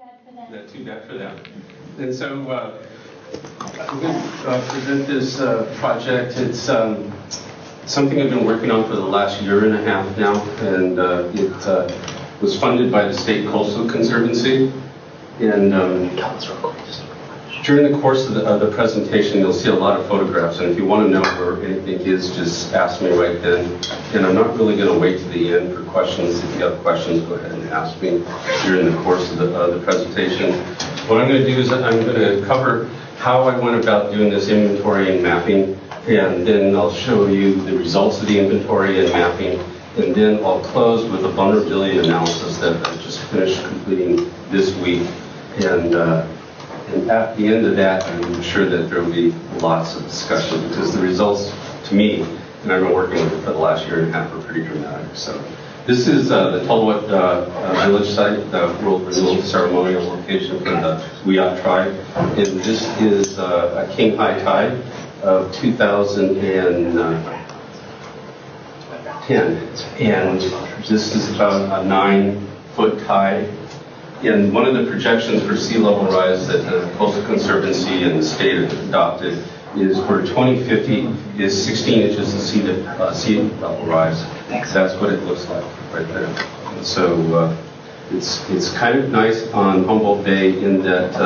Not too bad for them. And so I'm going to present this project. It's something I've been working on for the last year and a half now, and it was funded by the State Coastal Conservancy. And during the course of the presentation, you'll see a lot of photographs, and if you want to know where anything is, just ask me right then. And I'm not really going to wait to the end for questions. If you have questions, go ahead and ask me during the course of the presentation. What I'm going to do is I'm going to cover how I went about doing this inventory and mapping, and then I'll show you the results of the inventory and mapping, and then I'll close with a vulnerability analysis that I just finished completing this week. And at the end of that, I'm sure that there will be lots of discussion, because the results, to me, and I've been working with it for the last year and a half, are pretty dramatic. So this is the Tulwood village site, the World Renewal Ceremonial location for the Wiyot tribe. And this is a king high tide of 2010. And this is about a 9-foot tide. And one of the projections for sea level rise that the Coastal Conservancy and the state have adopted is for 2050 is 16 inches of sea level rise. That's what it looks like right there. And so it's kind of nice on Humboldt Bay in that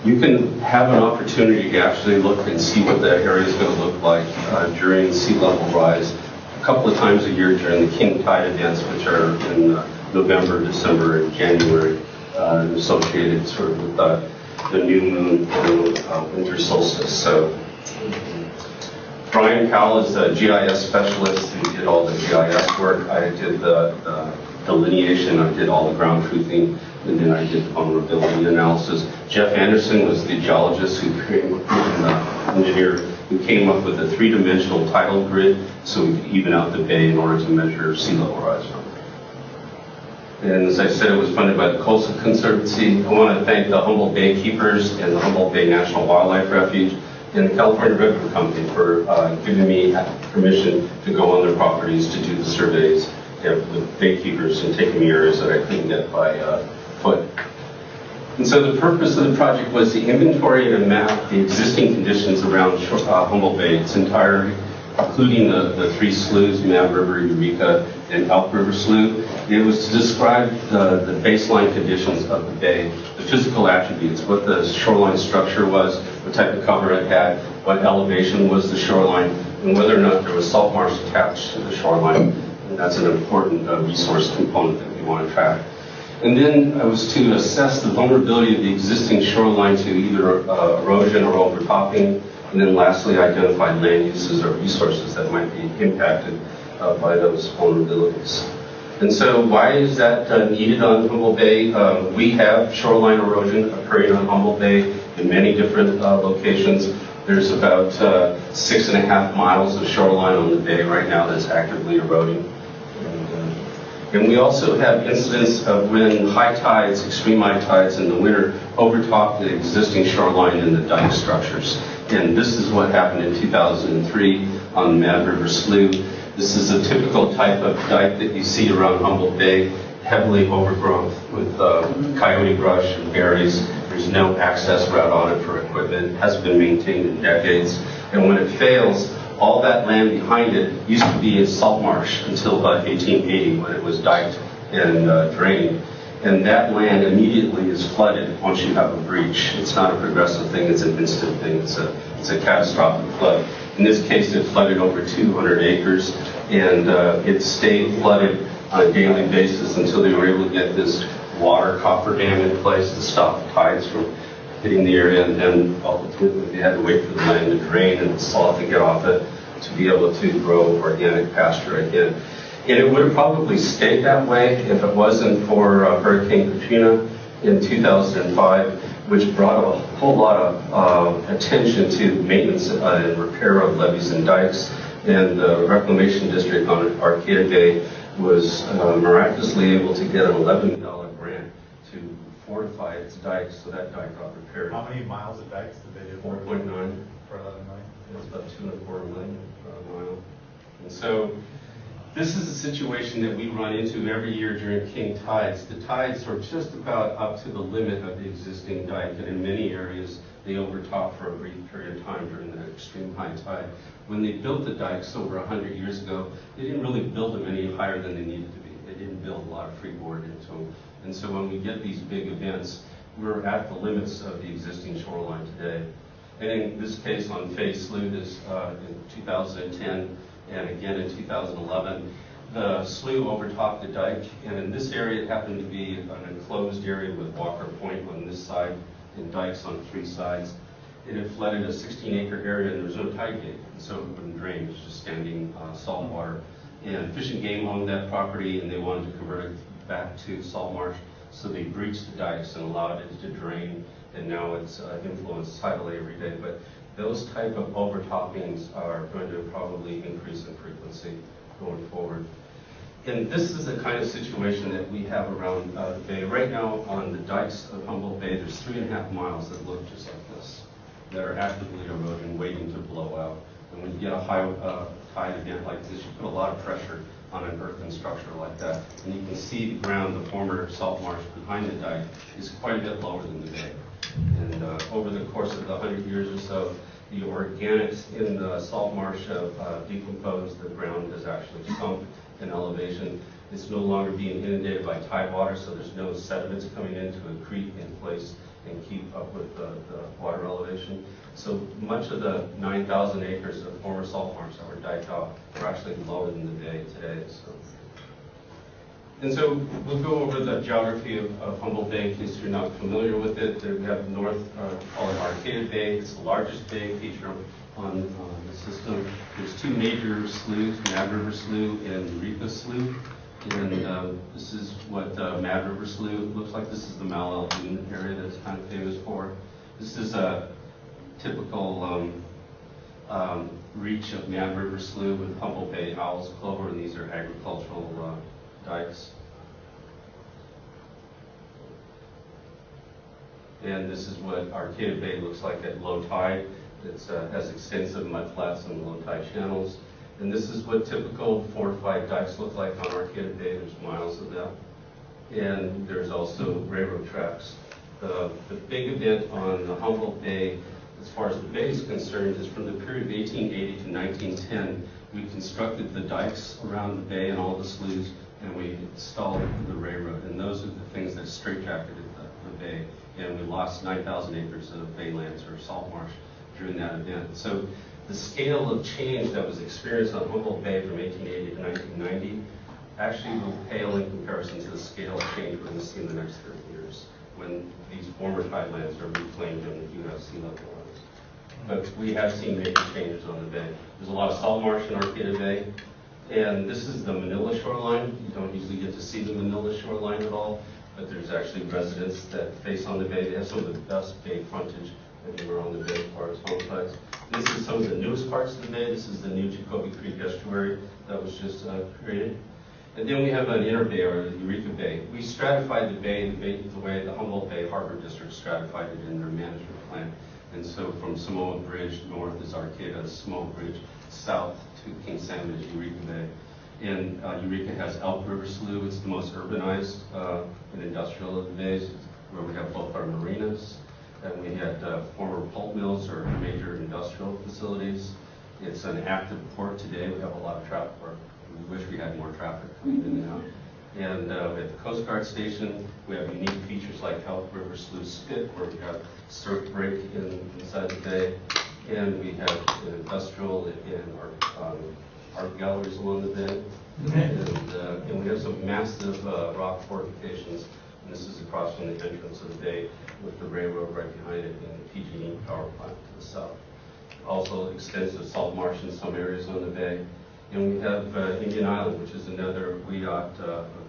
you can have an opportunity to actually look and see what that area is going to look like during sea level rise a couple of times a year during the king tide events, which are in November, December, and January, associated sort of with the new moon and winter solstice. So Brian Powell is the GIS specialist who did all the GIS work. I did the delineation, I did all the ground truthing, and then I did the vulnerability analysis. Jeff Anderson was the geologist who engineer who came up with a 3-dimensional tidal grid so we could even out the bay in order to measure sea level rise. And as I said, it was funded by the Coastal Conservancy. I want to thank the Humboldt Bay Keepers and the Humboldt Bay National Wildlife Refuge and the California River Company for giving me permission to go on their properties to do the surveys with bay keepers and taking me areas that I couldn't get by foot. And so the purpose of the project was to inventory and map the existing conditions around Humboldt Bay, its entirety, including the 3 sloughs, Mad River, Eureka, and Elk River Slough. It was to describe the baseline conditions of the bay, the physical attributes, what the shoreline structure was, what type of cover it had, what elevation was the shoreline, and whether or not there was salt marsh attached to the shoreline. And that's an important resource component that we want to track. And then I was to assess the vulnerability of the existing shoreline to either erosion or overtopping. And then lastly, identify land uses or resources that might be impacted by those vulnerabilities. And so why is that needed on Humboldt Bay? We have shoreline erosion occurring on Humboldt Bay in many different locations. There's about 6.5 miles of shoreline on the bay right now that's actively eroding. And we also have incidents of when high tides, extreme high tides in the winter, overtop the existing shoreline in the dike structures. And this is what happened in 2003 on the Mad River Slough. This is a typical type of dike that you see around Humboldt Bay, heavily overgrown with coyote brush and berries. There's no access route on it for equipment. It hasn't been maintained in decades. And when it fails, all that land behind it used to be a salt marsh until about 1880 when it was diked and drained. And that land immediately is flooded once you have a breach. It's not a progressive thing, it's an instant thing. It's a catastrophic flood. In this case, it flooded over 200 acres, and it stayed flooded on a daily basis until they were able to get this water coffer dam in place to stop the tides from hitting the area, and then ultimately they had to wait for the land to drain and the salt to get off it to be able to grow organic pasture again. And it would have probably stayed that way if it wasn't for Hurricane Katrina in 2005, which brought a whole lot of attention to maintenance and repair of levees and dikes. And the Reclamation District on Arcata Bay was miraculously able to get an $11 million grant to fortify its dikes, so that dike got repaired. How many miles of dikes did they do? 4.9. For $11 million? It was about $2.25 million a mile. And so This is a situation that we run into every year during king tides. The tides are just about up to the limit of the existing dike, and in many areas they overtop for a brief period of time during the extreme high tide. When they built the dikes over 100 years ago, they didn't really build them any higher than they needed to be. They didn't build a lot of freeboard into them. And so when we get these big events, we're at the limits of the existing shoreline today. And in this case on Fay Slough this in 2010 and again in 2011, the slough overtopped the dike, and in this area it happened to be an enclosed area with Walker Point on this side and dikes on 3 sides. It had flooded a 16-acre area and there was no tide gate, and so it wouldn't drain. It was just standing salt water. And Fish and Game owned that property and they wanted to convert it back to salt marsh, so they breached the dikes and allowed it to drain, and now it's influenced tidally every day. But those type of overtoppings are going to probably increase in frequency going forward. And this is the kind of situation that we have around the bay. Right now on the dikes of Humboldt Bay, there's 3.5 miles that look just like this, that are actively eroding, waiting to blow out. And when you get a high tide event like this, you put a lot of pressure on an earthen structure like that. And you can see the ground, the former salt marsh behind the dike, is quite a bit lower than the bay. And over the course of the 100 years or so, the organics in the salt marsh have decomposed. The ground has actually sunk in elevation. It's no longer being inundated by tide water, so there's no sediments coming into a creek in place and keep up with the water elevation. So much of the 9,000 acres of former salt marsh that were diked off are actually lower than the bay today. And so we'll go over the geography of Humboldt Bay in case you're not familiar with it. We have north, called Arcata Bay. It's the largest bay feature on the system. There's 2 major sloughs, Mad River Slough and Eureka Slough. And this is what Mad River Slough looks like. This is the Mal Dune area that's kind of famous for. This is a typical reach of Mad River Slough with Humboldt Bay owls, clover, and these are agricultural dikes. And this is what Arcata Bay looks like at low tide. It has extensive mudflats and low tide channels. And this is what typical fortified dikes look like on Arcata Bay. There's miles of them. And there's also railroad tracks. The big event on the Humboldt Bay, as far as the bay is concerned, is from the period of 1880 to 1910. We constructed the dikes around the bay and all the sloughs, and we installed the railroad. And those are the things that straitjacketed the bay. And we lost 9,000 acres of baylands or salt marsh during that event. So the scale of change that was experienced on Humboldt Bay from 1880 to 1990 actually will pale in comparison to the scale of change we're going to see in the next 30 years when these former tidelands are reclaimed and we do have sea level rise. But we have seen major changes on the bay. There's a lot of salt marsh in Arcata Bay, and this is the Manila shoreline. You don't usually get to see the Manila shoreline at all, but there's actually residents that face on the bay. They have some of the best bay frontage anywhere on the bay as far as home sites. This is some of the newest parts of the bay. This is the new Jacoby Creek estuary that was just created. And then we have an inner bay, or the Eureka Bay. We stratified the bay the way the Humboldt Bay Harbor District stratified it in their management plan. And so from Samoa Bridge north is Arcata, Samoa Bridge south to King Salmon is Eureka Bay. And Eureka has Elk River Slough. It's the most urbanized and industrial of the bays, where we have both our marinas, and we had former pulp mills or major industrial facilities. It's an active port today. We have a lot of traffic. We wish we had more traffic coming in and out. And at the Coast Guard Station, we have unique features like Elk River Slough Spit, where we have surf break inside the bay, and we have industrial and art galleries along the bay. And we have some massive rock fortifications. And this is across from the entrance of the bay with the railroad right behind it and the PG&E power plant to the south. Also extensive salt marsh in some areas on the bay. And we have Indian Island, which is another Weedot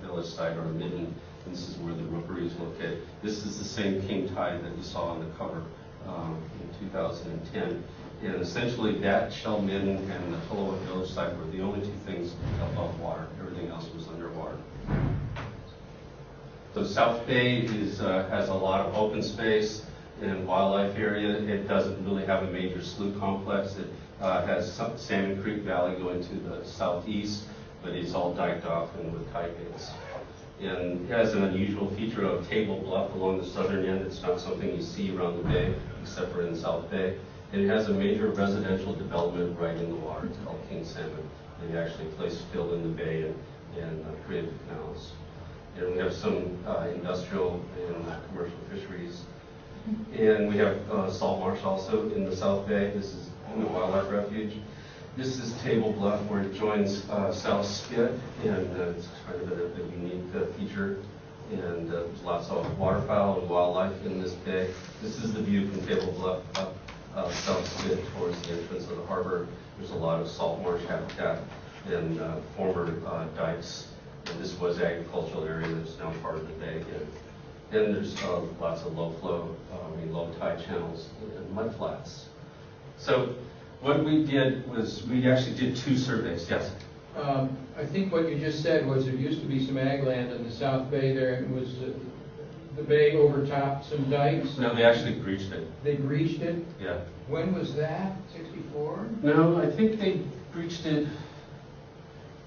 village site or midden. And this is where the rookery is located. This is the same king tide that you saw on the cover in 2010. And essentially that shell midden and the Toloa village site were the only 2 things above water. Everything else was underwater. So South Bay has a lot of open space and wildlife area. It doesn't really have a major slough complex. It has Salmon Creek Valley going to the southeast, but it's all diked off and with tide gates. And it has an unusual feature of table bluff along the southern end. It's not something you see around the bay, except for in the South Bay. And it has a major residential development right in the water. It's called King Salmon. They actually place fill in the bay and create the canals. And we have some industrial and commercial fisheries. And we have salt marsh also in the South Bay. This is the wildlife refuge. This is Table Bluff where it joins South Spit, and it's kind of a unique feature. And there's lots of waterfowl and wildlife in this bay. This is the view from Table Bluff up South Spit towards the entrance of the harbor. There's a lot of salt marsh habitat and former dikes. And this was agricultural area that's now part of the bay again. And there's lots of low flow, low tide channels and mud flats. So what we did was we actually did 2 surveys. Yes? I think what you just said was there used to be some ag land in the South Bay there. It was the bay overtopped some dikes. No, they actually breached it. They breached it? Yeah. When was that? 64? No, I think they breached it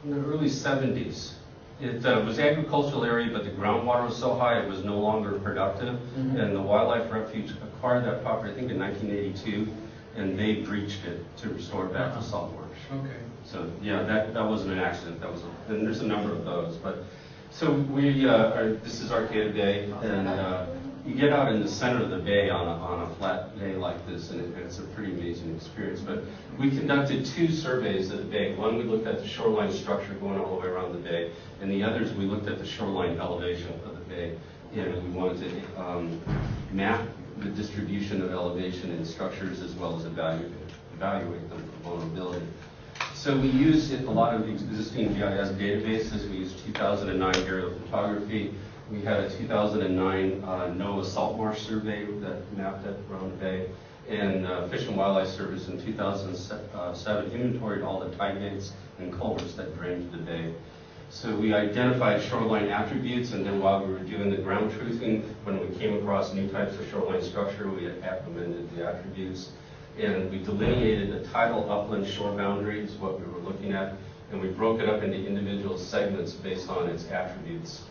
in the early 70s. It was agricultural area, but the groundwater was so high it was no longer productive. Mm-hmm. And the wildlife refuge acquired that property, I think in 1982, and they breached it to restore it back to salt marsh. Okay. So yeah, that wasn't an accident. That was, and there's a number of those. But so we this is Arcata Bay, and you get out in the center of the bay on a flat day like this, and it's a pretty amazing experience. But we conducted 2 surveys of the bay. One, we looked at the shoreline structure going all the way around the bay, and the others, we looked at the shoreline elevation of the bay. And we wanted to map the distribution of elevation in structures as well as evaluate them for vulnerability. So we used a lot of existing GIS databases. We used 2009 aerial photography. We had a 2009 NOAA salt marsh survey that mapped it around the bay, and Fish and Wildlife Service in 2007 inventoried all the tide gates and culverts that drained the bay. So we identified shoreline attributes, and then while we were doing the ground truthing, when we came across new types of shoreline structure, we implemented the attributes. And we delineated the tidal upland shore boundary is what we were looking at, and we broke it up into individual segments based on its attributes.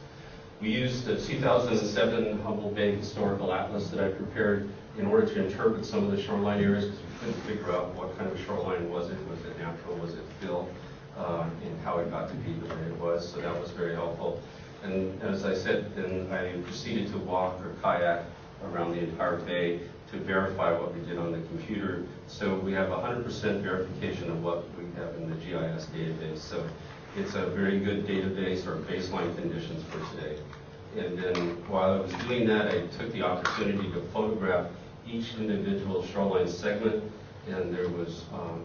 We used the 2007 Humboldt Bay Historical Atlas that I prepared in order to interpret some of the shoreline areas, because we couldn't figure out what kind of shoreline was it natural, was it fill, and how it got to be the way it was, so that was very helpful. And as I said, then I proceeded to walk or kayak around the entire bay to verify what we did on the computer. So we have 100% verification of what we have in the GIS database. So it's a very good database or baseline conditions for today. And then while I was doing that, I took the opportunity to photograph each individual shoreline segment, and there was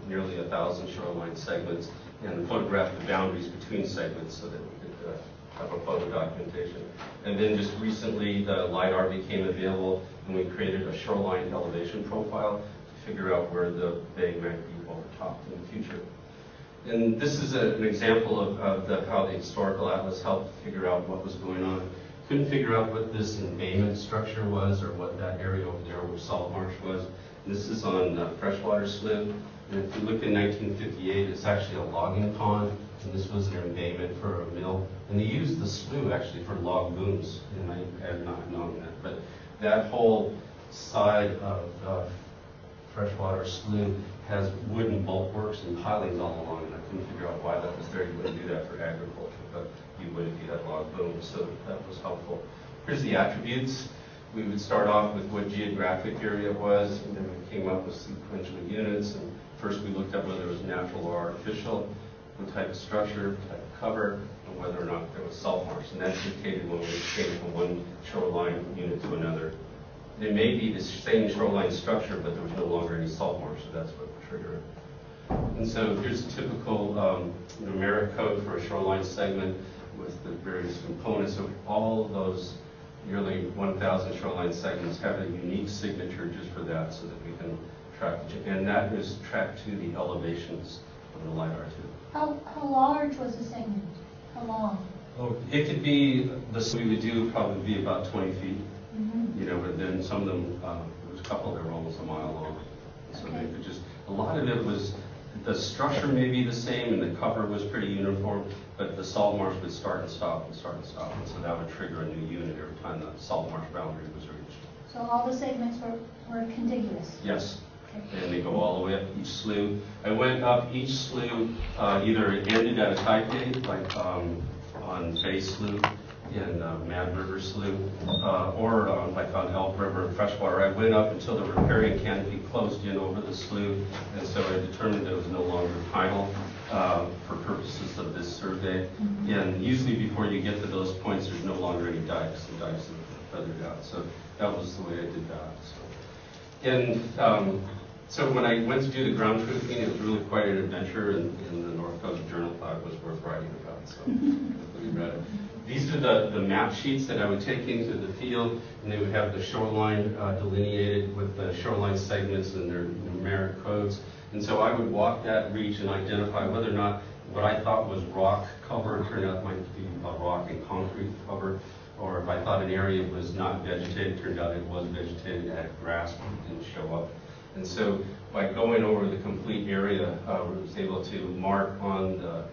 nearly 1,000 shoreline segments, and photographed the boundaries between segments so that we could have a photo documentation. And then just recently, the LiDAR became available, and we created a shoreline elevation profile to figure out where the bay might be overtopped in the future. And this is an example of how the historical atlas helped figure out what was going on. Couldn't figure out what this embayment structure was or what that area over there where salt marsh was. And this is on freshwater slough. And if you look in 1958, it's actually a logging pond, and this was an embayment for a mill. And they used the slough actually for log booms, and I had not known that. But that whole side of freshwater slough has wooden bulwarks and pilings all along, and I couldn't figure out why that was there. You wouldn't do that for agriculture, but you would if you had log booms, so that was helpful. Here's the attributes. We would start off with what geographic area it was, and then we came up with sequential units. And first we looked at whether it was natural or artificial, what type of structure, type of cover, and whether or not there was salt marsh. And that dictated when we would change from one shoreline unit to another. It may be the same shoreline structure, but there was no longer any salt marsh, so that's what triggered it. And so here's a typical numeric code for a shoreline segment with the various components. So all of those nearly 1,000 shoreline segments have a unique signature just for that, so that we can track it. And that is tracked to the elevations of the LiDAR too. How large was the segment? How long? Oh, it could be, we would do probably be about 20 feet. Mm-hmm. You know, but then some of them, there was a couple that were almost a mile long. So okay. they could just, a lot of it was The structure may be the same and the cover was pretty uniform, but the salt marsh would start and stop and start and stop. And so that would trigger a new unit every time the salt marsh boundary was reached. So all the segments were contiguous? Yes. Okay. And they go all the way up each slough. I went up each slough, either it ended at a tide gate, like on Bay Slough and Mad River Slough, or like on Elk River and Freshwater. I went up until the riparian canopy closed in over the slough, and so I determined that it was no longer tidal for purposes of this survey. Mm-hmm. And usually before you get to those points, there's no longer any dikes. The dikes are feathered out. So that was the way I did that. So. And so when I went to do the ground truthing, it was really quite an adventure, and in the North Coast Journal thought it was worth writing about. So we read it. These are the map sheets that I would take into the field, and they would have the shoreline delineated with the shoreline segments and their numeric codes. And so I would walk that reach and identify whether or not what I thought was rock cover turned out might be a rock and concrete cover, or if I thought an area was not vegetated, turned out it was vegetated, it had grass, but it didn't show up. And so by going over the complete area, I was able to mark on the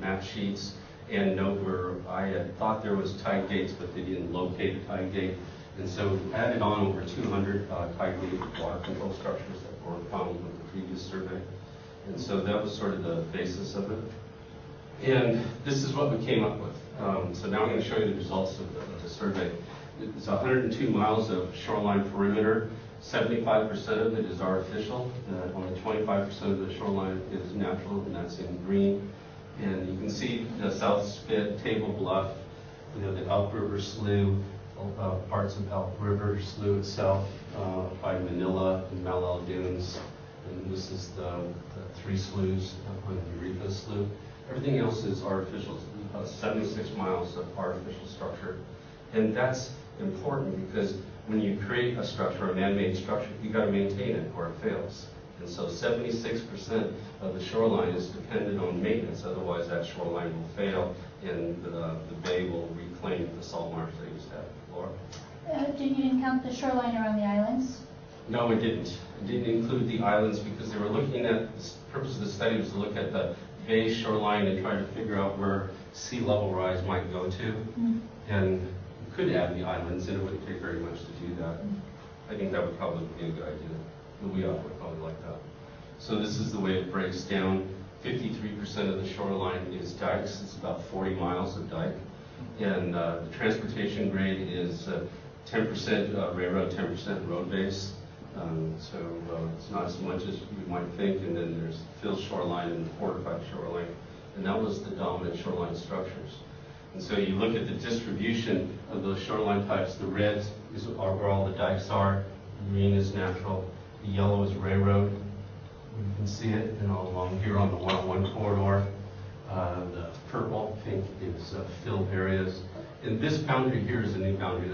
map sheets and note where I had thought there was tide gates, but they didn't locate a tide gate. And so added on over 200 tide gate water control structures that were found with the previous survey. And so that was sort of the basis of it. And this is what we came up with. So now I'm going to show you the results of the survey. It's 102 miles of shoreline perimeter. 75% of it is artificial. Only 25% of the shoreline is natural, and that's in green. And you can see the South Spit, Table Bluff, the Elk River Slough, parts of Elk River Slough itself, by Manila and Malal Dunes. And this is the three sloughs on the Eureka Slough. Everything else is artificial. 76 miles of artificial structure. And that's important because when you create a structure, a man-made structure, you got to maintain it or it fails. And so 76% of the shoreline is dependent on maintenance, otherwise that shoreline will fail and the bay will reclaim the salt marsh they used to have before. You didn't count the shoreline around the islands? No, it didn't. It didn't include the islands because they were looking at, the purpose of the study was to look at the bay shoreline and try to figure out where sea level rise might go to. Mm-hmm. And you could add the islands, and it wouldn't take very much to do that. Mm-hmm. I think that would probably be a good idea. We would probably like that. So this is the way it breaks down. 53% of the shoreline is dikes. It's about 40 miles of dike. And the transportation grade is 10% railroad, 10% road base. So it's not as much as you might think. And then there's fill shoreline and fortified shoreline. And that was the dominant shoreline structures. And so you look at the distribution of those shoreline types. The red is where all the dikes are. The green is natural. The yellow is railroad. You can see it along here on the 101 corridor. The purple, pink is filled areas. And this boundary here is a new boundary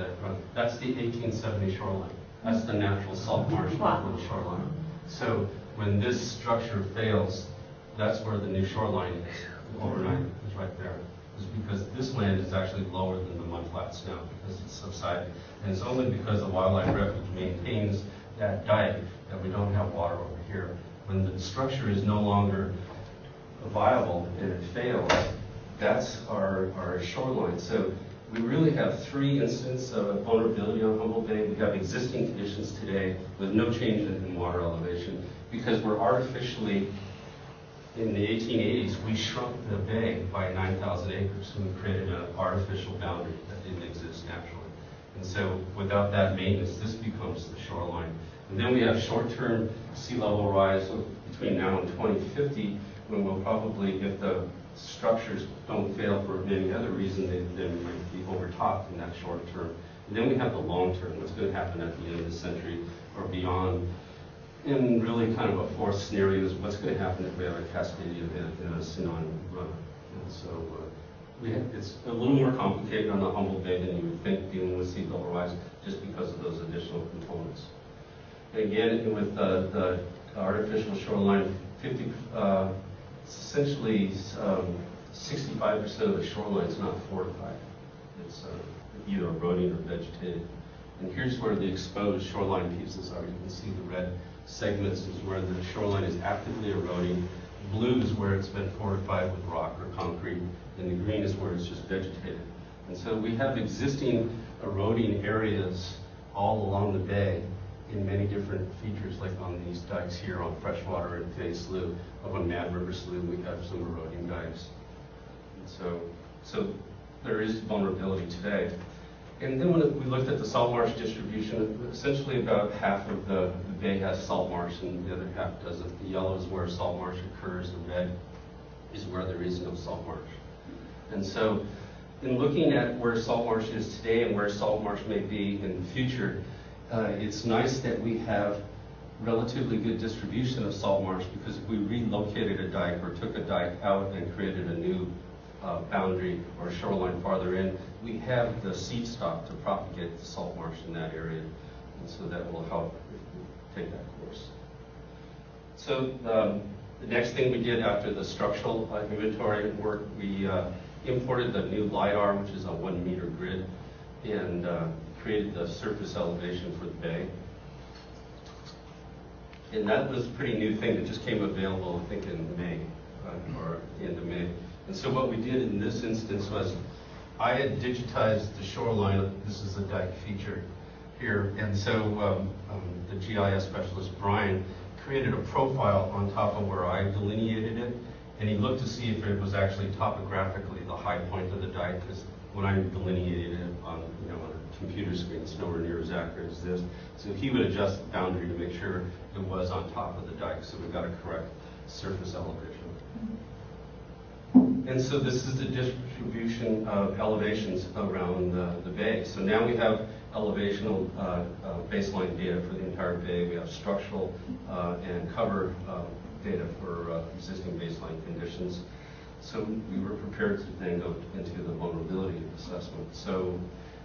that's the 1870 shoreline. That's the natural salt marsh shoreline. So when this structure fails, that's where the new shoreline is. Overnight is right there. It's because this land is actually lower than the mudflats now because it's subsided. And it's only because the wildlife refuge maintains that dike that we don't have water over here. When the structure is no longer viable and it fails, that's our shoreline. So we really have three instances of vulnerability on Humboldt Bay. We have existing conditions today with no change in water elevation because we're artificially, in the 1880s, we shrunk the bay by 9,000 acres and we created an artificial boundary that didn't exist naturally. And so without that maintenance, this becomes the shoreline. And then we have short-term sea level rise between now and 2050, when we'll probably, if the structures don't fail for any other reason, they might be overtopped in that short term. And then we have the long term, what's going to happen at the end of the century or beyond. And really kind of a fourth scenario is what's going to happen if we have a Cascadia event in a tsunami run. And so it's a little more complicated on the Humboldt Bay than you would think dealing with sea level rise just because of those additional components. And again, with the artificial shoreline, essentially 65% of the shoreline is not fortified. It's either eroding or vegetated. And here's where the exposed shoreline pieces are. You can see the red segments is where the shoreline is actively eroding. Blue is where it's been fortified with rock or concrete, and the green is where it's just vegetated. And so we have existing eroding areas all along the bay in many different features, like on these dikes here on Freshwater and Fay Slough. Up on Mad River Slough, we have some eroding dikes. And so there is vulnerability today. And then when we looked at the salt marsh distribution, essentially about half of the bay has salt marsh and the other half doesn't. The yellow is where salt marsh occurs, the red is where there is no salt marsh. And so in looking at where salt marsh is today and where salt marsh may be in the future, it's nice that we have relatively good distribution of salt marsh, because if we relocated a dike or took a dike out and created a new boundary or shoreline farther in, we have the seed stock to propagate the salt marsh in that area, and so that will help if we take that course. So the next thing we did after the structural inventory work, we imported the new LiDAR, which is a 1 meter grid, and created the surface elevation for the bay. And that was a pretty new thing that just came available, I think, in May, or the end of May. And so what we did in this instance was, I had digitized the shoreline. This is a dike feature here. And so the GIS specialist, Brian, created a profile on top of where I delineated it. And he looked to see if it was actually topographically the high point of the dike, because when I delineated it on, on a computer screen, it's nowhere near as accurate as this. So he would adjust the boundary to make sure it was on top of the dike, so we got a correct surface elevation. And so this is the distribution of elevations around the bay. So now we have elevational baseline data for the entire bay. We have structural and cover data for existing baseline conditions. So we were prepared to then go into the vulnerability assessment. So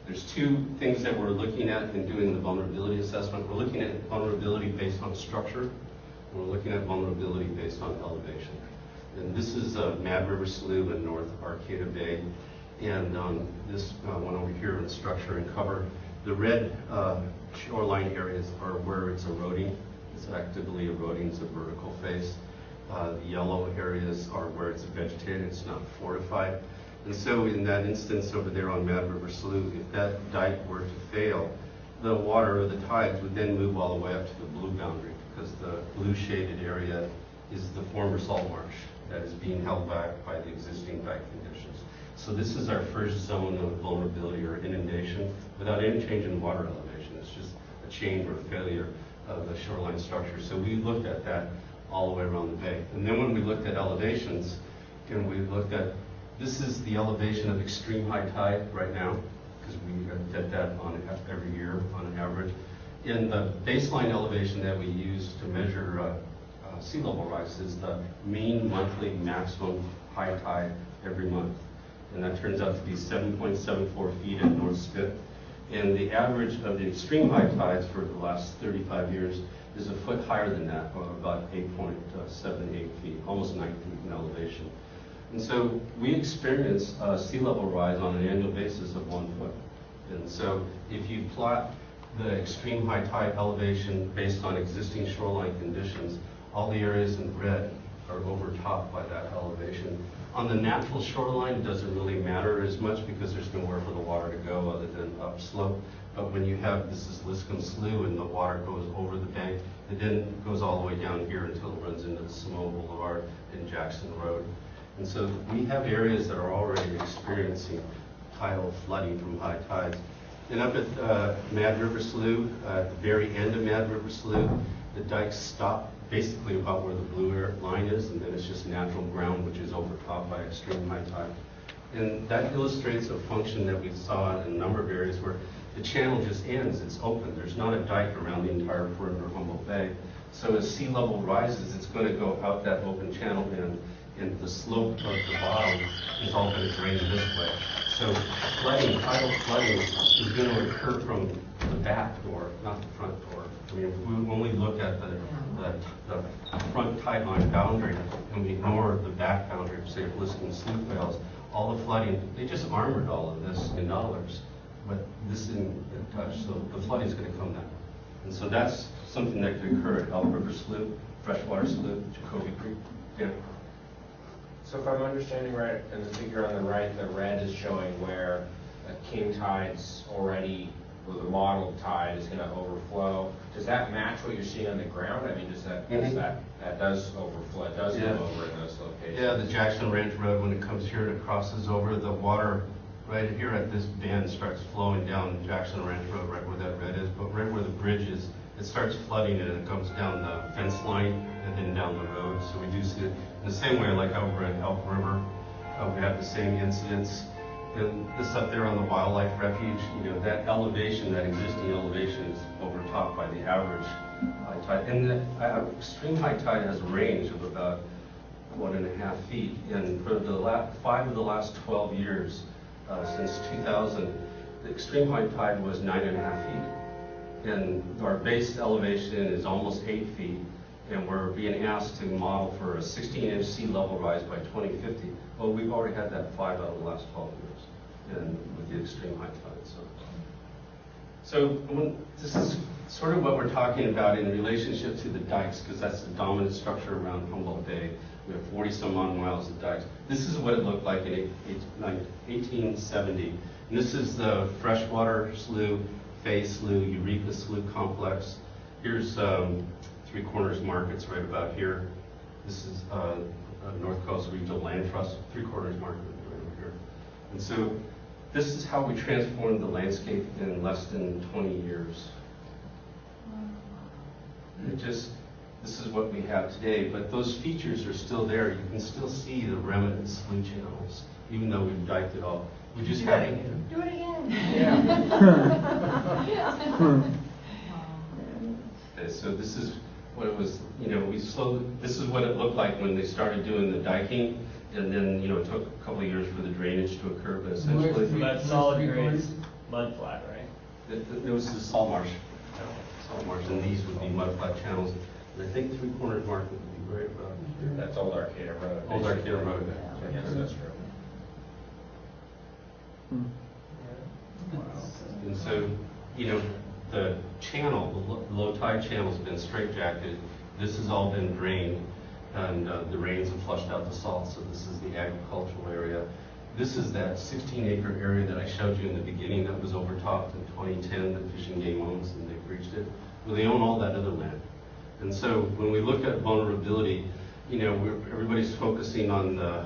there's two things that we're looking at in doing the vulnerability assessment. We're looking at vulnerability based on structure, and we're looking at vulnerability based on elevation. And this is Mad River Slough in North Arcata Bay. And this one over here in structure and cover. The red shoreline areas are where it's eroding. It's actively eroding. It's a vertical face. The yellow areas are where it's vegetated. It's not fortified. And so in that instance over there on Mad River Slough, if that dike were to fail, the water or the tides would then move all the way up to the blue boundary, because the blue shaded area is the former salt marsh that is being held back by the existing dike conditions. So this is our first zone of vulnerability or inundation without any change in water elevation. It's just a change or failure of the shoreline structure. So we looked at that all the way around the bay. And then when we looked at elevations, and we looked at, this is the elevation of extreme high tide right now, because we get that on every year on an average. And the baseline elevation that we use to measure sea level rise is the mean monthly maximum high tide every month. And that turns out to be 7.74 feet at North Spit. And the average of the extreme high tides for the last 35 years is a foot higher than that, or about 8.78 feet, almost 9 feet in elevation. And so we experience sea level rise on an annual basis of 1 foot. And so if you plot the extreme high tide elevation based on existing shoreline conditions, all the areas in red are overtopped by that elevation. On the natural shoreline, it doesn't really matter as much because there's nowhere for the water to go other than upslope. But when you have, this is Liscombe Slough, and the water goes over the bank, it then goes all the way down here until it runs into the Samoa Boulevard and Jackson Road. And so we have areas that are already experiencing tidal flooding from high tides. And up at Mad River Slough, at the very end of Mad River Slough, the dikes stop basically about where the blue line is, and then it's just natural ground, which is overtopped by extreme high tide. And that illustrates a function that we saw in a number of areas where the channel just ends, it's open. There's not a dike around the entire perimeter of Humboldt Bay. So as sea level rises, it's going to go out that open channel, and the slope of the bottom is all going to drain this way. So flooding, tidal flooding, is going to occur from the back door, not the front door. I mean, if we only look at the front tide line boundary and we ignore the back boundary, say Liscombe Slough fails, all the flooding, they just armored all of this in dollars. but this didn't get touched, so the flooding is going to come down. And so that's something that could occur at Elk River Slough, Freshwater Slough, Jacoby Creek. Yeah. So if I'm understanding right, in the figure on the right, the red is showing where king tide's already, well, the modeled tide is going to overflow. Does that match what you're seeing on the ground? I mean, does that, that does overflow, it does go over in those locations? Yeah, the Jackson Ranch Road, when it comes here, it crosses over the water right here at this bend, starts flowing down Jackson Ranch Road, right where that red is, but right where the bridge is, it starts flooding and it comes down the fence line and then down the road. So we do see it in the same way like over at Elk River. We have the same incidents. And this up there on the wildlife refuge, you know, that elevation, that existing elevation is overtopped by the average high tide. And the extreme high tide has a range of about 1.5 feet. And for the 5 of the last 12 years, since 2000, the extreme high tide was 9.5 feet. And our base elevation is almost 8 feet, and we're being asked to model for a 16-inch sea level rise by 2050. Well, we've already had that 5 out of the last 12 years, and with the extreme high tide. So this is sort of what we're talking about in relationship to the dikes, because that's the dominant structure around Humboldt Bay. We have 40-some-odd miles of dikes. This is what it looked like in 1870. And this is the Freshwater Slough, Fay Slough, Eureka Slough complex. Here's Three Corners Markets right about here. This is North Coast Regional Land Trust, Three Corners Market right over here. And so this is how we transformed the landscape in less than 20 years. This is what we have today, but those features are still there. You can still see the remnant slough channels, even though we've diked it all. We just haven't. Do it again. Okay, so this is what it was, you know, this is what it looked like when they started doing the diking, and then, you know, it took a couple of years for the drainage to occur, but essentially. So that's solid grade mud flat, right? It was the salt marsh. Salt marsh, and these would be mud flat channels. And I think Three Corners Market would be right about here. That's Old Arcata Road. Old Arcata Road. Yes, that's true. And so, you know, the channel, the low tide channel has been straitjacketed. This has all been drained, and the rains have flushed out the salt, so this is the agricultural area. This is that 16-acre area that I showed you in the beginning that was overtopped in 2010 that Fish and Game owns, and they've reached it. Well, they own all that other land. And so when we look at vulnerability, you know, everybody's focusing on the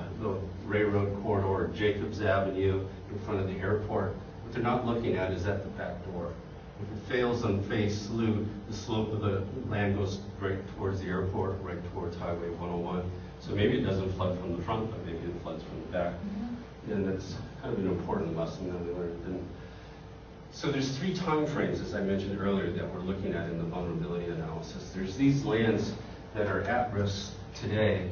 railroad corridor, Jacobs Avenue in front of the airport. What they're not looking at is at the back door. If it fails on Fay Slough, the slope of the land goes right towards the airport, right towards Highway 101. So maybe it doesn't flood from the front, but maybe it floods from the back. And that's kind of an important lesson that we learned. And so there's 3 time frames, as I mentioned earlier, that we're looking at in the vulnerability analysis. There's these lands that are at risk today.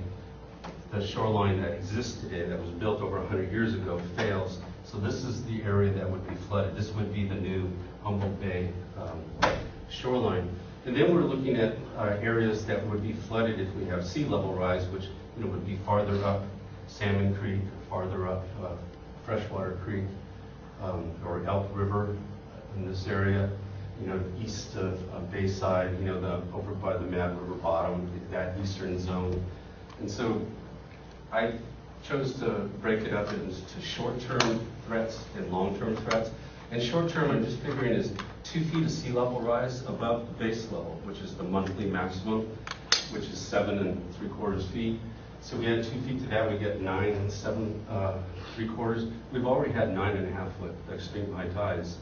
The shoreline that exists today, that was built over 100 years ago, fails. So this is the area that would be flooded. This would be the new Humboldt Bay shoreline. And then we're looking at areas that would be flooded if we have sea level rise, which, you know, would be farther up Salmon Creek, farther up Freshwater Creek, or Elk River in this area, you know, east of Bayside, you know, over by the Mad River bottom, that eastern zone. And so I chose to break it up into short-term threats and long-term threats. And short-term, I'm just figuring, is 2 feet of sea level rise above the base level, which is the monthly maximum, which is 7 3/4 feet. So we add 2 feet to that, we get 9 7 3/4. We've already had 9.5 foot extreme high tides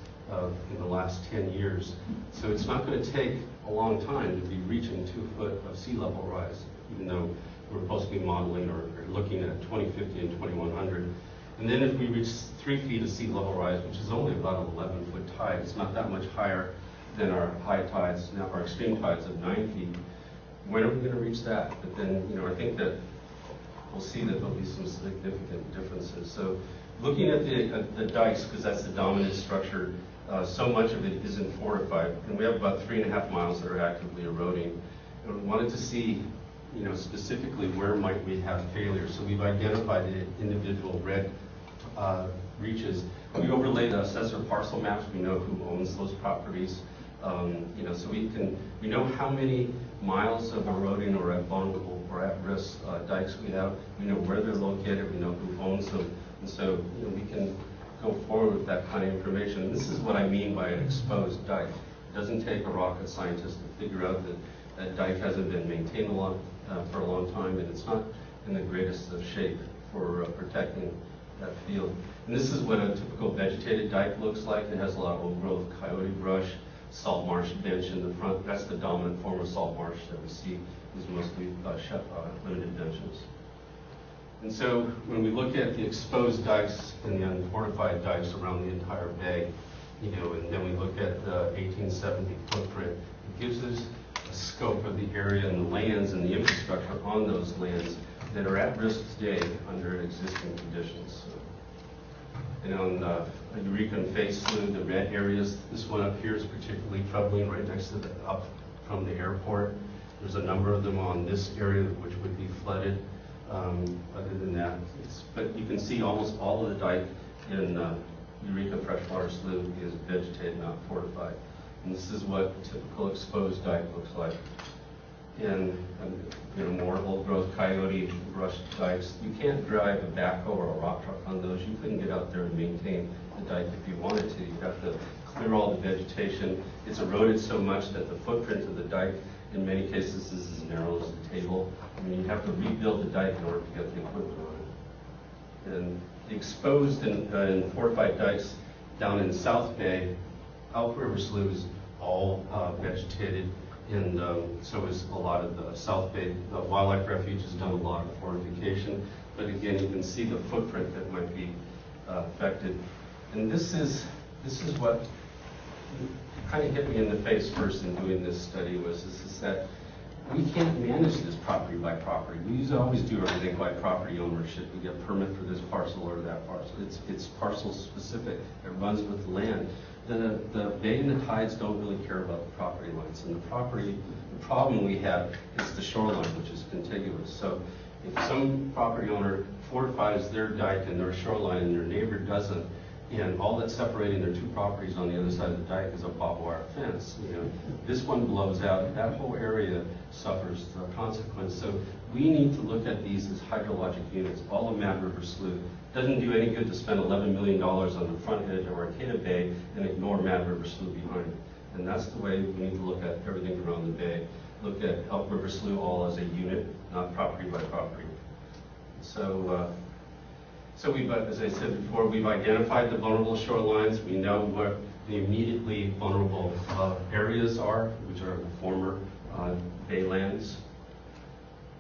in the last 10 years. So it's not going to take a long time to be reaching 2 foot of sea level rise, even though we're supposed to be modeling or looking at 2050 and 2100. And then if we reach 3 feet of sea level rise, which is only about an 11-foot tide, it's not that much higher than our high tides, now our extreme tides of 9 feet. When are we going to reach that? But then, you know, I think that we'll see that there'll be some significant differences. So looking at the dikes, because that's the dominant structure, so much of it isn't fortified. And we have about 3.5 miles that are actively eroding. And we wanted to see, you know, specifically where might we have failure. So we've identified the individual red reaches. We overlay the assessor parcel maps. We know who owns those properties. So we know how many miles of eroding or at vulnerable or at risk dikes we have. We know where they're located. We know who owns them, and so we can go forward with that kind of information. And this is what I mean by an exposed dike. It doesn't take a rocket scientist to figure out that that dike hasn't been maintained for a long time, and it's not in the greatest of shape for protecting that field. And this is what a typical vegetated dike looks like. It has a lot of old growth coyote brush, salt marsh bench in the front. That's the dominant form of salt marsh that we see is mostly limited benches. And so when we look at the exposed dikes and the unfortified dikes around the entire bay, and then we look at the 1870 footprint, it gives us a scope of the area and the lands and the infrastructure on those lands that are at risk today under existing conditions. And on Eureka and Fay Slough, the red areas, this one up here is particularly troubling, right next to up from the airport. There's a number of them on this area which would be flooded. Other than that, but you can see almost all of the dike in Eureka Freshwater Slough is vegetated, not fortified. And this is what a typical exposed dike looks like. And more old growth coyote brush dikes. You can't drive a backhoe or a rock truck on those. You couldn't get out there and maintain the dike if you wanted to. You have to clear all the vegetation. It's eroded so much that the footprint of the dike in many cases is as narrow as the table. I mean, you have to rebuild the dike in order to get the equipment on it. And the exposed and fortified dikes down in South Bay, Elk River Slough is all vegetated, and so is a lot of the South Bay. The Wildlife Refuge has done a lot of fortification, but again, you can see the footprint that might be affected. And this is what kind of hit me in the face first in doing this study was that we can't manage this property by property. We always do everything by property ownership. We get permit for this parcel or that parcel. It's parcel specific. It runs with the land. The bay and the tides don't really care about the property lines. And the problem we have is the shoreline, which is contiguous. So if some property owner fortifies their dike and their shoreline and their neighbor doesn't, and all that's separating their two properties on the other side of the dike is a barbed wire fence. This one blows out, that whole area suffers the consequence. So we need to look at these as hydrologic units. All of Mad River Slough. Doesn't do any good to spend $11 million on the front edge of Arcata Bay and ignore Mad River Slough behind. And that's the way we need to look at everything around the bay. Look at Elk River Slough all as a unit, not property by property. So we've, as I said before, we've identified the vulnerable shorelines. We know what the immediately vulnerable areas are, which are the former baylands.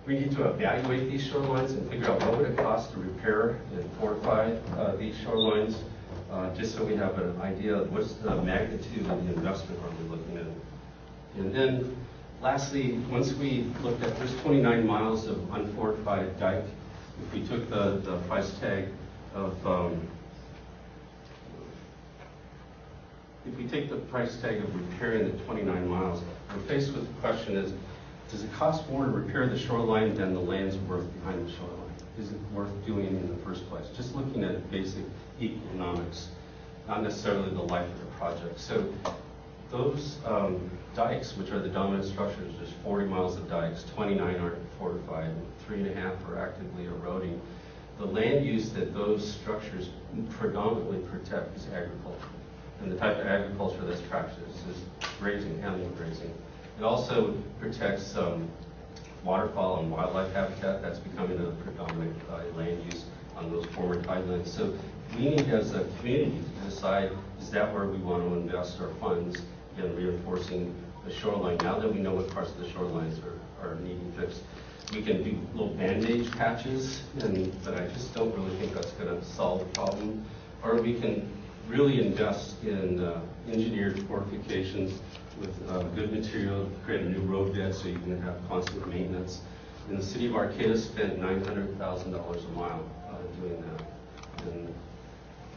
We need to evaluate these shorelines and figure out what would it cost to repair and fortify these shorelines, just so we have an idea of what's the magnitude of the investment are we looking at. And then lastly, once we looked at, there's 29 miles of unfortified dike. If we took the price tag of, repairing the 29 miles, we're faced with the question is, does it cost more to repair the shoreline than the land's worth behind the shoreline? Is it worth doing in the first place? Just looking at basic economics, not necessarily the life of the project. So those dikes, which are the dominant structures, there's 40 miles of dikes, 29 aren't fortified, and 3.5 are actively eroding. The land use that those structures predominantly protect is agriculture. And the type of agriculture that's practiced is grazing, animal grazing. It also protects waterfowl and wildlife habitat. That's becoming a predominant land use on those former tidelands. So we need, as a community, to decide, is that where we want to invest our funds in reinforcing the shoreline? Now that we know what parts of the shorelines are needing fixed, we can do little band-aid patches, but I just don't really think that's going to solve the problem. Or we can really invest in engineered fortifications with good material, create a new road bed so you can have constant maintenance. And the city of Arcata spent $900,000 a mile doing that. And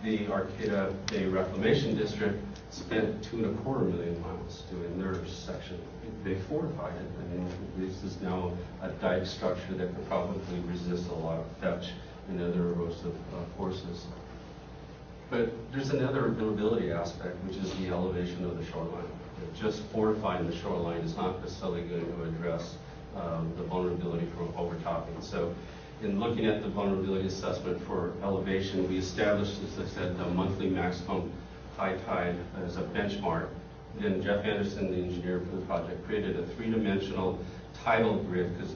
the Arcata Bay Reclamation District spent 2.25 million miles doing their section. They fortified it. I mean, this is now a dike structure that could probably resist a lot of fetch and other erosive forces. But there's another buildability aspect, which is the elevation of the shoreline. Just fortifying the shoreline is not necessarily going to address the vulnerability for overtopping. So in looking at the vulnerability assessment for elevation, we established, as I said, the monthly maximum high tide as a benchmark. Then Jeff Anderson, the engineer for the project, created a three-dimensional tidal grid, because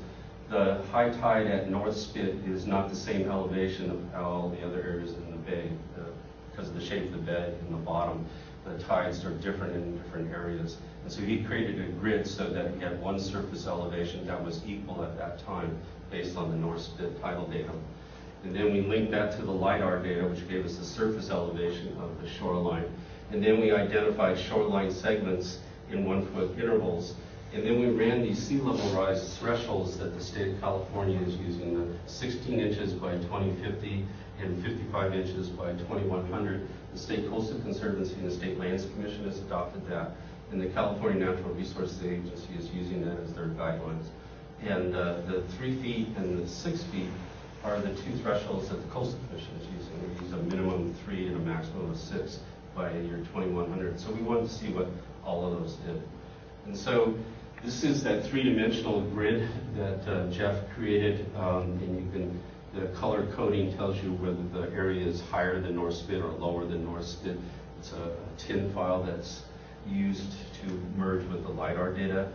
the high tide at North Spit is not the same elevation of all the other areas in the bay because of the shape of the bed in the bottom. The tides are different in different areas. And so he created a grid so that he had one surface elevation that was equal at that time based on the North Spit tidal data. And then we linked that to the LiDAR data, which gave us the surface elevation of the shoreline. And then we identified shoreline segments in 1 foot intervals. And then we ran these sea level rise thresholds that the state of California is using, the 16 inches by 2050 and 55 inches by 2100. The State Coastal Conservancy and the State Lands Commission has adopted that. And the California Natural Resources Agency is using that as their guidelines. And the 3 feet and the 6 feet are the two thresholds that the Coastal Commission is using. We use a minimum of 3 and a maximum of 6 by year 2100. So we wanted to see what all of those did. And so this is that three-dimensional grid that Jeff created, and you can, the color coding tells you whether the area is higher than North Spit or lower than North Spit. It's a TIN file that's used to merge with the LiDAR data.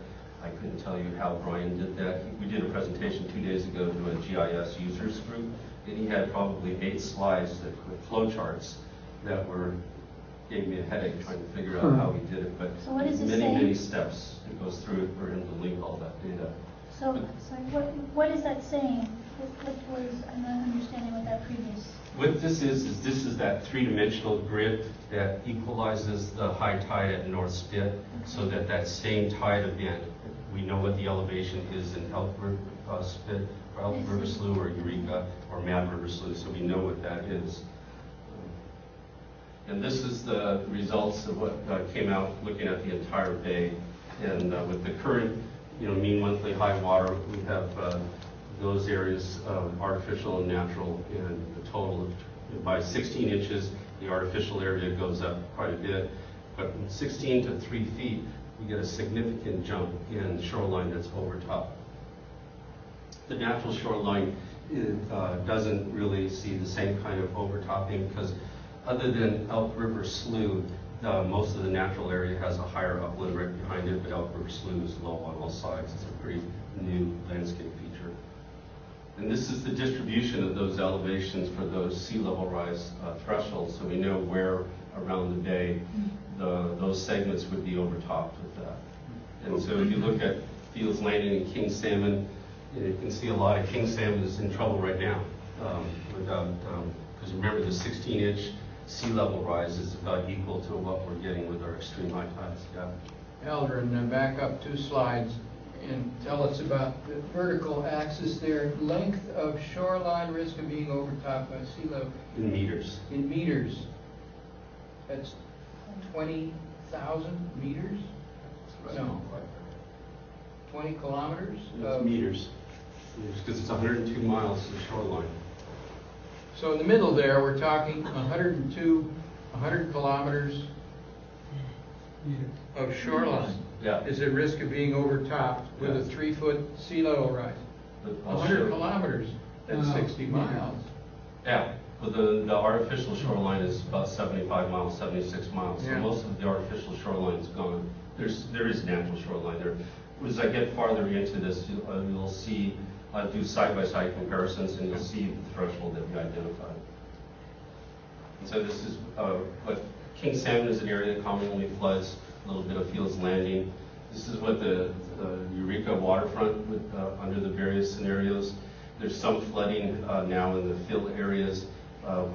I couldn't tell you how Brian did that. We did a presentation 2 days ago to a GIS users group, and he had probably 8 slides with flow charts that gave me a headache trying to figure out how he did it. But So what is it many, saying? many steps it goes through for him to link all that data. So what is that saying? What was, I'm not understanding what that previous. What this is this is that three-dimensional grid that equalizes the high tide at North Spit, so that that same tide event, we know what the elevation is in Elk River Spit, or Elk River Slough, or Eureka, or Mad River Slough, so we know what that is. And this is the results of what came out looking at the entire bay. And with the current, mean monthly high water, we have those areas artificial and natural, and the total of, by 16 inches, the artificial area goes up quite a bit. But from 16 to 3 feet, we get a significant jump in shoreline that's over top. The natural shoreline doesn't really see the same kind of overtopping, because other than Elk River Slough, most of the natural area has a higher upland right behind it, but Elk River Slough is low on all sides. It's a pretty new landscape feature. And this is the distribution of those elevations for those sea level rise thresholds, so we know where around the bay those segments would be overtopped with that. And so if you look at Fields Landing and King Salmon, you can see a lot of king salmon is in trouble right now, because remember, the 16-inch sea level rise is about equal to what we're getting with our extreme high tides. Yeah. Aldaron, back up 2 slides and tell us about the vertical axis there. Length of shoreline, risk of being overtopped by sea level. In meters. In meters. That's 20,000 meters? No. 20 kilometers? It's meters. Because it's 102 miles of shoreline. So in the middle there, we're talking 100 kilometers of shoreline. Yeah. Is at risk of being overtopped with a 3-foot sea level rise. 100 kilometers, that's 60 miles. Yeah, but the artificial shoreline is about 75 miles, 76 miles. Yeah. So most of the artificial shoreline is gone. There is natural shoreline there. As I get farther into this, you'll see, do side-by-side comparisons, and you'll see the threshold that we identified. And so this is what King Salmon is an area that commonly floods, a little bit of Fields Landing. This is what the Eureka waterfront with, under the various scenarios. There's some flooding now in the fill areas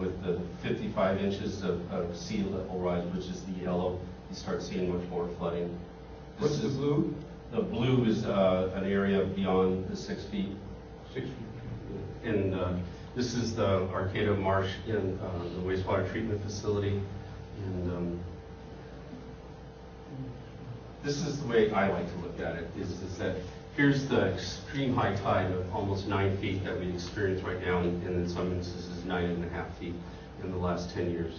with the 55 inches of sea level rise, which is the yellow. You start seeing much more flooding. What's the blue? The blue is an area beyond the 6 feet. 6 feet. And this is the Arcata marsh in the wastewater treatment facility. And this is the way I like to look at it, is that here's the extreme high tide of almost 9 feet that we experience right now, and in some instances 9.5 feet. in the last 10 years.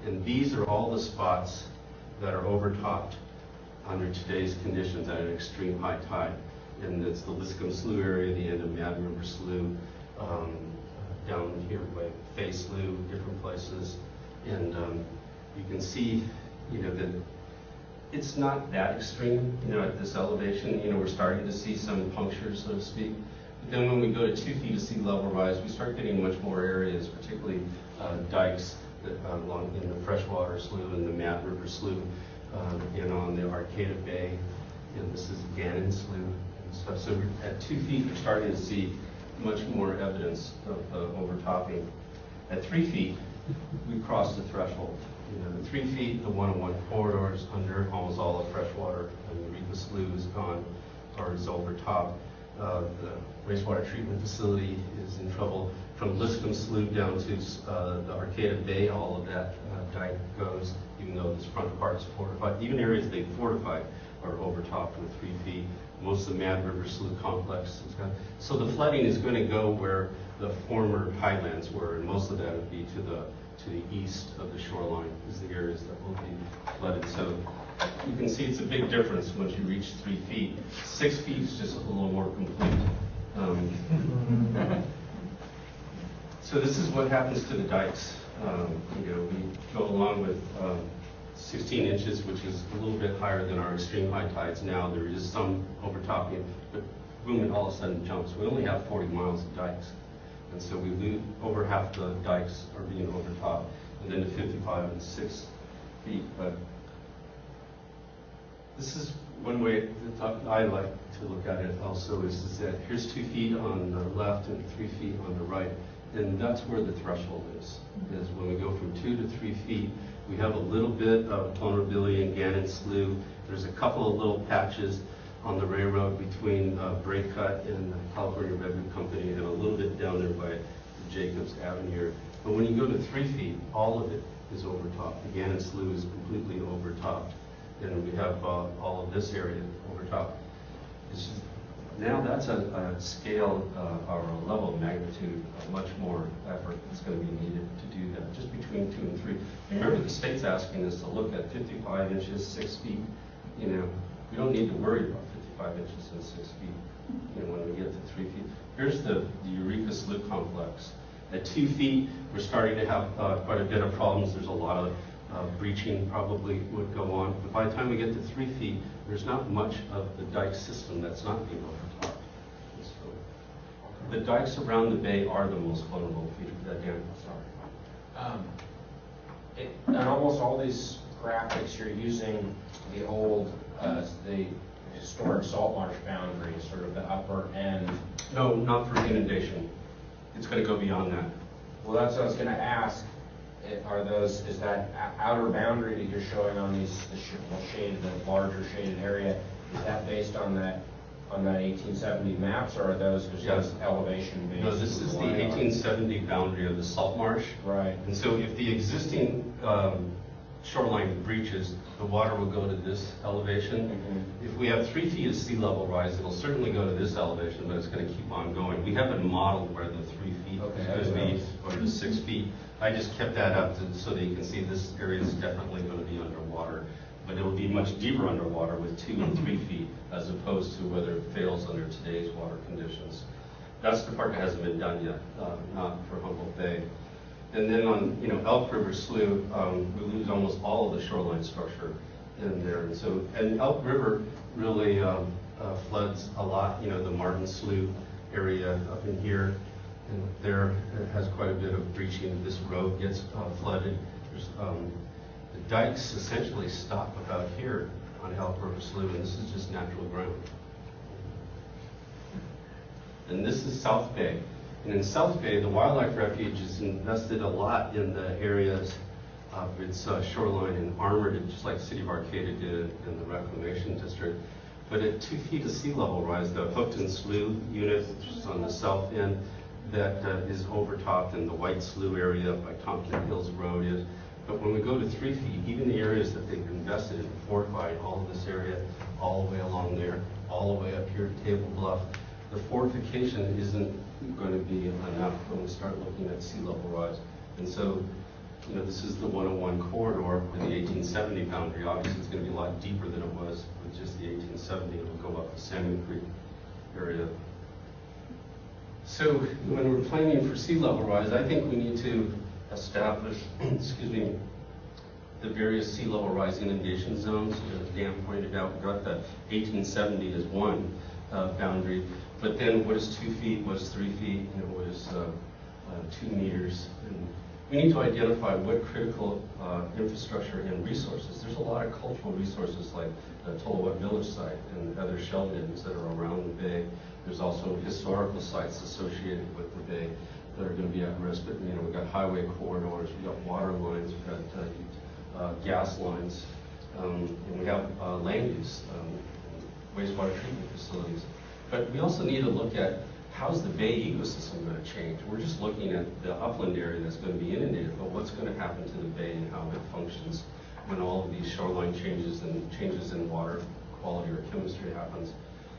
And these are all the spots that are overtopped under today's conditions at an extreme high tide. And it's the Liscombe Slough area, the end of Mad River Slough, down here by Fay Slough, different places. And you can see, that it's not that extreme, at this elevation. We're starting to see some punctures, so to speak. But then when we go to 2 feet of sea level rise, we start getting much more areas, particularly dikes along in the freshwater slough and the Mad River Slough, and on the Arcata Bay. This is Gannon Slough and stuff. So at 2 feet, we're starting to see much more evidence of overtopping. At 3 feet, we crossed the threshold. At 3 feet, the 101 corridor is under almost all of freshwater, and the Eureka Slough is gone or is overtopped. The wastewater treatment facility is in trouble. From Liscombe Slough down to the Arcata Bay, all of that dike goes, even though this front part is fortified. Even areas they fortified are overtopped with 3 feet. Most of the Mad River Slough complex is gone. So the flooding is going to go where the former highlands were, and most of that would be to the east of the shoreline is the areas that will be flooded. So you can see it's a big difference once you reach 3 feet. 6 feet is just a little more complete. So this is what happens to the dikes. We go along with 16 inches, which is a little bit higher than our extreme high tides now. There is some overtopping, but boom, it all of a sudden jumps. We only have 40 miles of dikes. And so we lose over half the dikes are being overtopped, and then to 55 and 6 feet. But this is one way that I like to look at it also is that here's 2 feet on the left and 3 feet on the right. And that's where the threshold is when we go from 2 to 3 feet, we have a little bit of vulnerability in Gannon Slough. There's a couple of little patches on the railroad between Breakcut and the California Redwood Company, and a little bit down there by the Jacobs Avenue. But when you go to 3 feet, all of it is overtopped. The Gannon Slough is completely overtopped, and we have all of this area overtopped. It's just, now that's a scale or a level of magnitude of much more effort that's going to be needed to do that, just between 2 and 3. Remember, the state's asking us to look at 55 inches, 6 feet. We don't need to worry about 55 inches and 6 feet, when we get to 3 feet. Here's the Eureka Slough complex. At 2 feet, we're starting to have quite a bit of problems. There's a lot of breaching probably would go on. But by the time we get to 3 feet, there's not much of the dike system that's not being overtopped. So the dikes around the bay are the most vulnerable feature. Dan, sorry. On almost all these graphics, you're using the old, the historic salt marsh boundary, sort of the upper end. No, not for inundation. It's going to go beyond that. Well, that's what I was going to ask. Is that outer boundary that you're showing on the larger shaded area, is that based on that 1870 maps, or are those just elevation based? No, this is the 1870 boundary of the salt marsh. Right. And so if the existing shoreline breaches, the water will go to this elevation. Mm-hmm. If we have 3 feet of sea level rise, it'll certainly go to this elevation, but it's going to keep on going. We haven't modeled where the 3 feet is going to be, or the 6 feet. I just kept that up so that you can see this area is definitely going to be underwater, but it will be much deeper underwater with 2 and 3 feet, as opposed to whether it fails under today's water conditions. That's the part that hasn't been done yet, not for Humboldt Bay. And then on Elk River Slough, we lose almost all of the shoreline structure in there. And Elk River really floods a lot. The Martin Slough area up in here, and there it has quite a bit of breaching. This road gets flooded. The dikes essentially stop about here on Elk River Slough, and this is just natural ground. And this is South Bay. And in South Bay, the Wildlife Refuge has invested a lot in the areas of its shoreline and armored it, just like the City of Arcata did in the Reclamation District. But at 2 feet of sea level rise, the Hookton Slough unit, which is on the south end, that is overtopped in the White Slough area by Tompkins Hills Road is. But when we go to 3 feet, even the areas that they've invested in, fortified, all of this area, all the way along there, all the way up here to Table Bluff, the fortification isn't going to be enough when we start looking at sea level rise. And so, this is the 101 corridor with the 1870 boundary. Obviously, it's going to be a lot deeper than it was with just the 1870. It will go up the Salmon Creek area. So when we're planning for sea level rise, I think we need to establish, excuse me, the various sea level rise inundation zones. As Dan pointed out, we got the 1870 as one boundary, but then what is 2 feet, what is 3 feet, what is 2 meters. And we need to identify what critical infrastructure and resources. There's a lot of cultural resources like the Tolawet Village site and other shell dams that are around the bay. There's also historical sites associated with the bay that are going to be at risk. But we've got highway corridors, we've got water lines, we've got gas lines, and we have land use, wastewater treatment facilities. But we also need to look at how's the bay ecosystem going to change. We're just looking at the upland area that's going to be inundated, but what's going to happen to the bay and how it functions when all of these shoreline changes and changes in water quality or chemistry happens.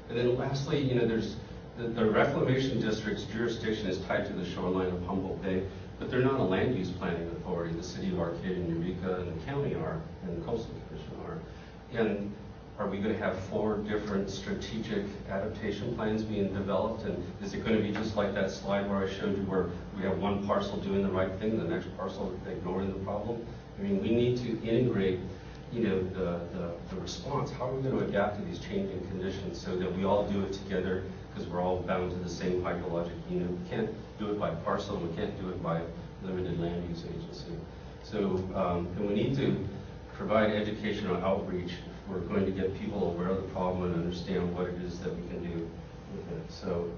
And then lastly, there's the reclamation district's jurisdiction is tied to the shoreline of Humboldt Bay, but they're not a land use planning authority. The city of Arcata and Eureka and the county are, and the Coastal Commission are. And are we going to have 4 different strategic adaptation plans being developed? And is it going to be just like that slide where I showed you where we have one parcel doing the right thing, the next parcel ignoring the problem? I mean, we need to integrate, the response. How are we going to adapt to these changing conditions so that we all do it together because we're all bound to the same hydrologic unit? We can't do it by parcel, we can't do it by limited land use agency. So, and we need to provide educational outreach. We're going to get people aware of the problem and understand what it is that we can do with it. So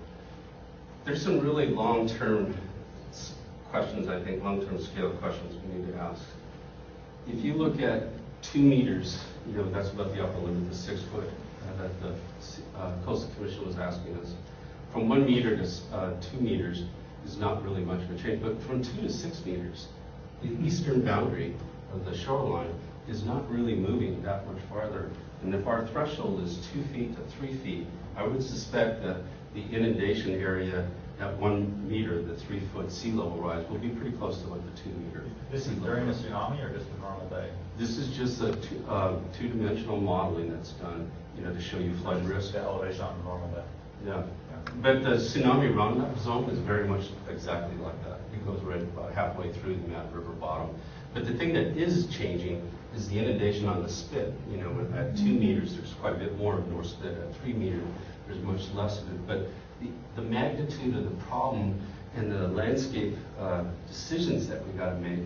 there's some really long-term questions, I think, long-term scale questions we need to ask. If you look at 2 meters, that's about the upper limit, the 6 foot that the Coastal Commission was asking us. From 1 meter to 2 meters is not really much of a change, but from 2 to 6 meters, the eastern boundary of the shoreline is not really moving that much farther. And if our threshold is 2 feet to 3 feet, I would suspect that the inundation area at 1 meter, the 3 foot sea level rise, will be pretty close to what the 2 meter. This is during a tsunami or just a normal day? This is just a two-dimensional modeling that's done, to show you flood risk. The elevation on a normal day. Yeah. But the tsunami run-up zone is very much exactly like that. It goes right about halfway through the Mad River bottom. But the thing that is changing is the inundation on the spit. At 2 meters, there's quite a bit more of North Spit. At 3 meters, there's much less of it. But the magnitude of the problem and the landscape decisions that we got to make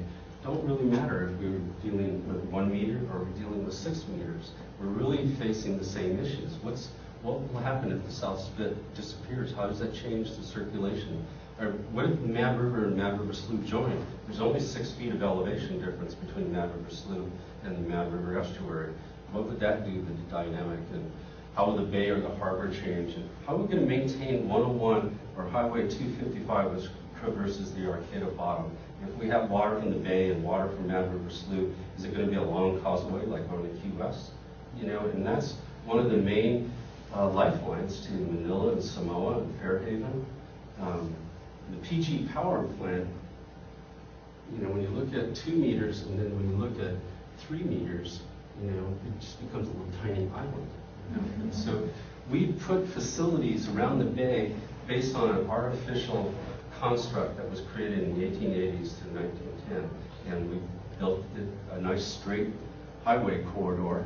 don't really matter if we're dealing with 1 meter or we're dealing with 6 meters. We're really facing the same issues. What will happen if the South Spit disappears? How does that change the circulation? Or what if the Mad River and Mad River Slough join? There's only 6 feet of elevation difference between Mad River Slough and the Mad River estuary. What would that do to the dynamic? And how will the bay or the harbor change? And how are we going to maintain 101 or Highway 255, which traverses the Arcata bottom? If we have water from the bay and water from Mad River Slough, is it going to be a long causeway like going to Key West? And that's one of the main lifelines to Manila and Samoa and Fairhaven. The PG power plant, when you look at 2 meters and then when you look at 3 meters, it just becomes a little tiny island. And so we put facilities around the bay based on an artificial construct that was created in the 1880s to 1910, and we built a nice straight highway corridor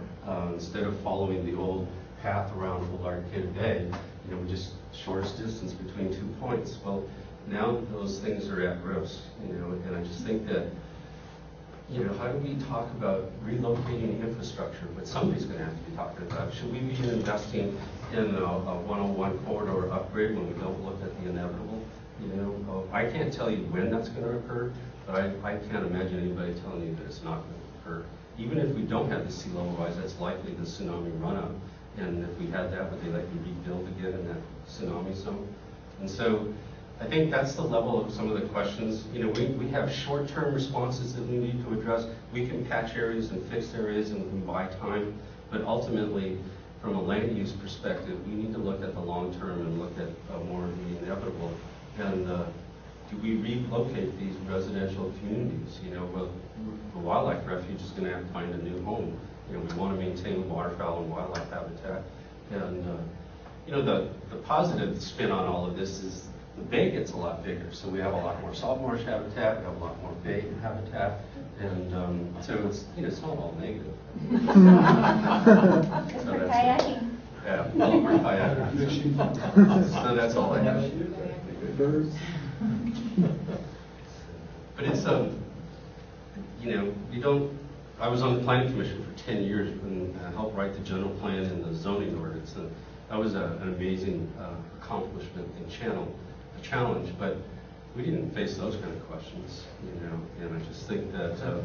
instead of following the old path around Old Arcata Bay. We just shortest distance between 2 points. Well, now those things are at risk, and I just think that, how do we talk about relocating infrastructure? But somebody's going to have to be talking about it. Should we be investing in a 101 corridor upgrade when we don't look at the inevitable? I can't tell you when that's going to occur, but I can't imagine anybody telling you that it's not going to occur. Even if we don't have the sea level rise, that's likely the tsunami run-up. And if we had that, would they let you rebuild again in that tsunami zone? And so I think that's the level of some of the questions. We have short-term responses that we need to address. We can patch areas and fix areas and we can buy time. But ultimately, from a land use perspective, we need to look at the long term and look at more of the inevitable. And do we relocate these residential communities? You know, well, the wildlife refuge is going to have to find a new home. You know, we want to maintain waterfowl and wildlife habitat. And, you know, the positive spin on all of this is the bay gets a lot bigger. So we have a lot more salt marsh habitat, we have a lot more bay habitat. And so it's, you know, it's not all negative. Good So for that's kayaking. Yeah, well, we're kayaking. So that's all I have. But it's, you know, you don't, I was on the planning commission for 10 years and helped write the general plan and the zoning ordinance. And that was an amazing accomplishment and challenge, but we didn't face those kind of questions, you know, and I just think that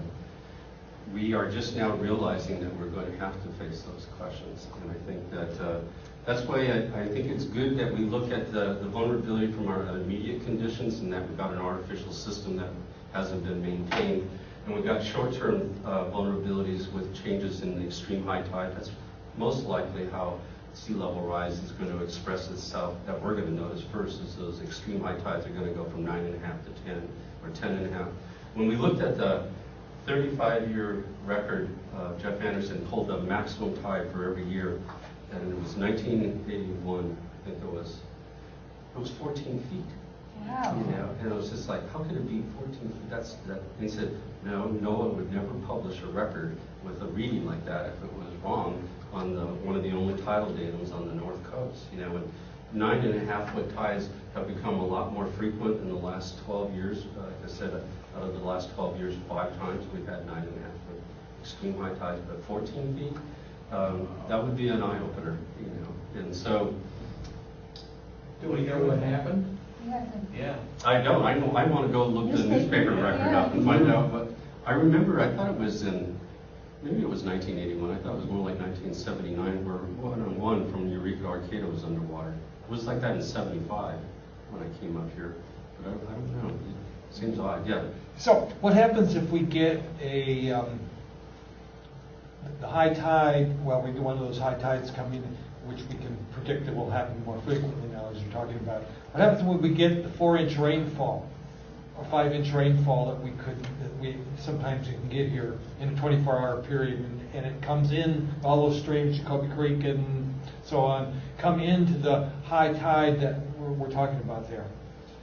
we are just now realizing that we're going to have to face those questions. And I think that that's why I think it's good that we look at the vulnerability from our immediate conditions and that we've got an artificial system that hasn't been maintained. And we've got short-term vulnerabilities with changes in the extreme high tide. That's most likely how sea level rise is going to express itself, that we're going to notice first, is those extreme high tides are going to go from 9.5 to 10 or 10.5. When we looked at the 35-year record, Jeff Anderson pulled the maximum tide for every year, and it was 1981, I think it was 14 feet. Wow. You know, and it was just like, how could it be 14 feet? That. And he said, no, NOAA would never publish a record with a reading like that if it was wrong on one of the only tidal datums on the North Coast. You know, and 9.5-foot tides have become a lot more frequent in the last 12 years. Like I said, out of the last 12 years, 5 times we've had 9.5-foot extreme high tides, but 14 feet, that would be an eye-opener, you know. And so, Do we know what happened? Yeah. I don't. I want to go look the newspaper record up and find out. But I remember, I thought it was maybe it was 1981. I thought it was more like 1979, where 101 from Eureka, Arcata was underwater. It was like that in 75 when I came up here. But I don't know. It seems odd. Yeah. So what happens if we get the high tide, well, we get one of those high tides coming, which we can predict that will happen more frequently now, as you're talking about. What happens when we get the 4-inch rainfall or 5-inch rainfall that we sometimes you can get here in a 24-hour period, and it comes in, all those streams, Jacoby Creek and so on, come into the high tide that we're talking about there?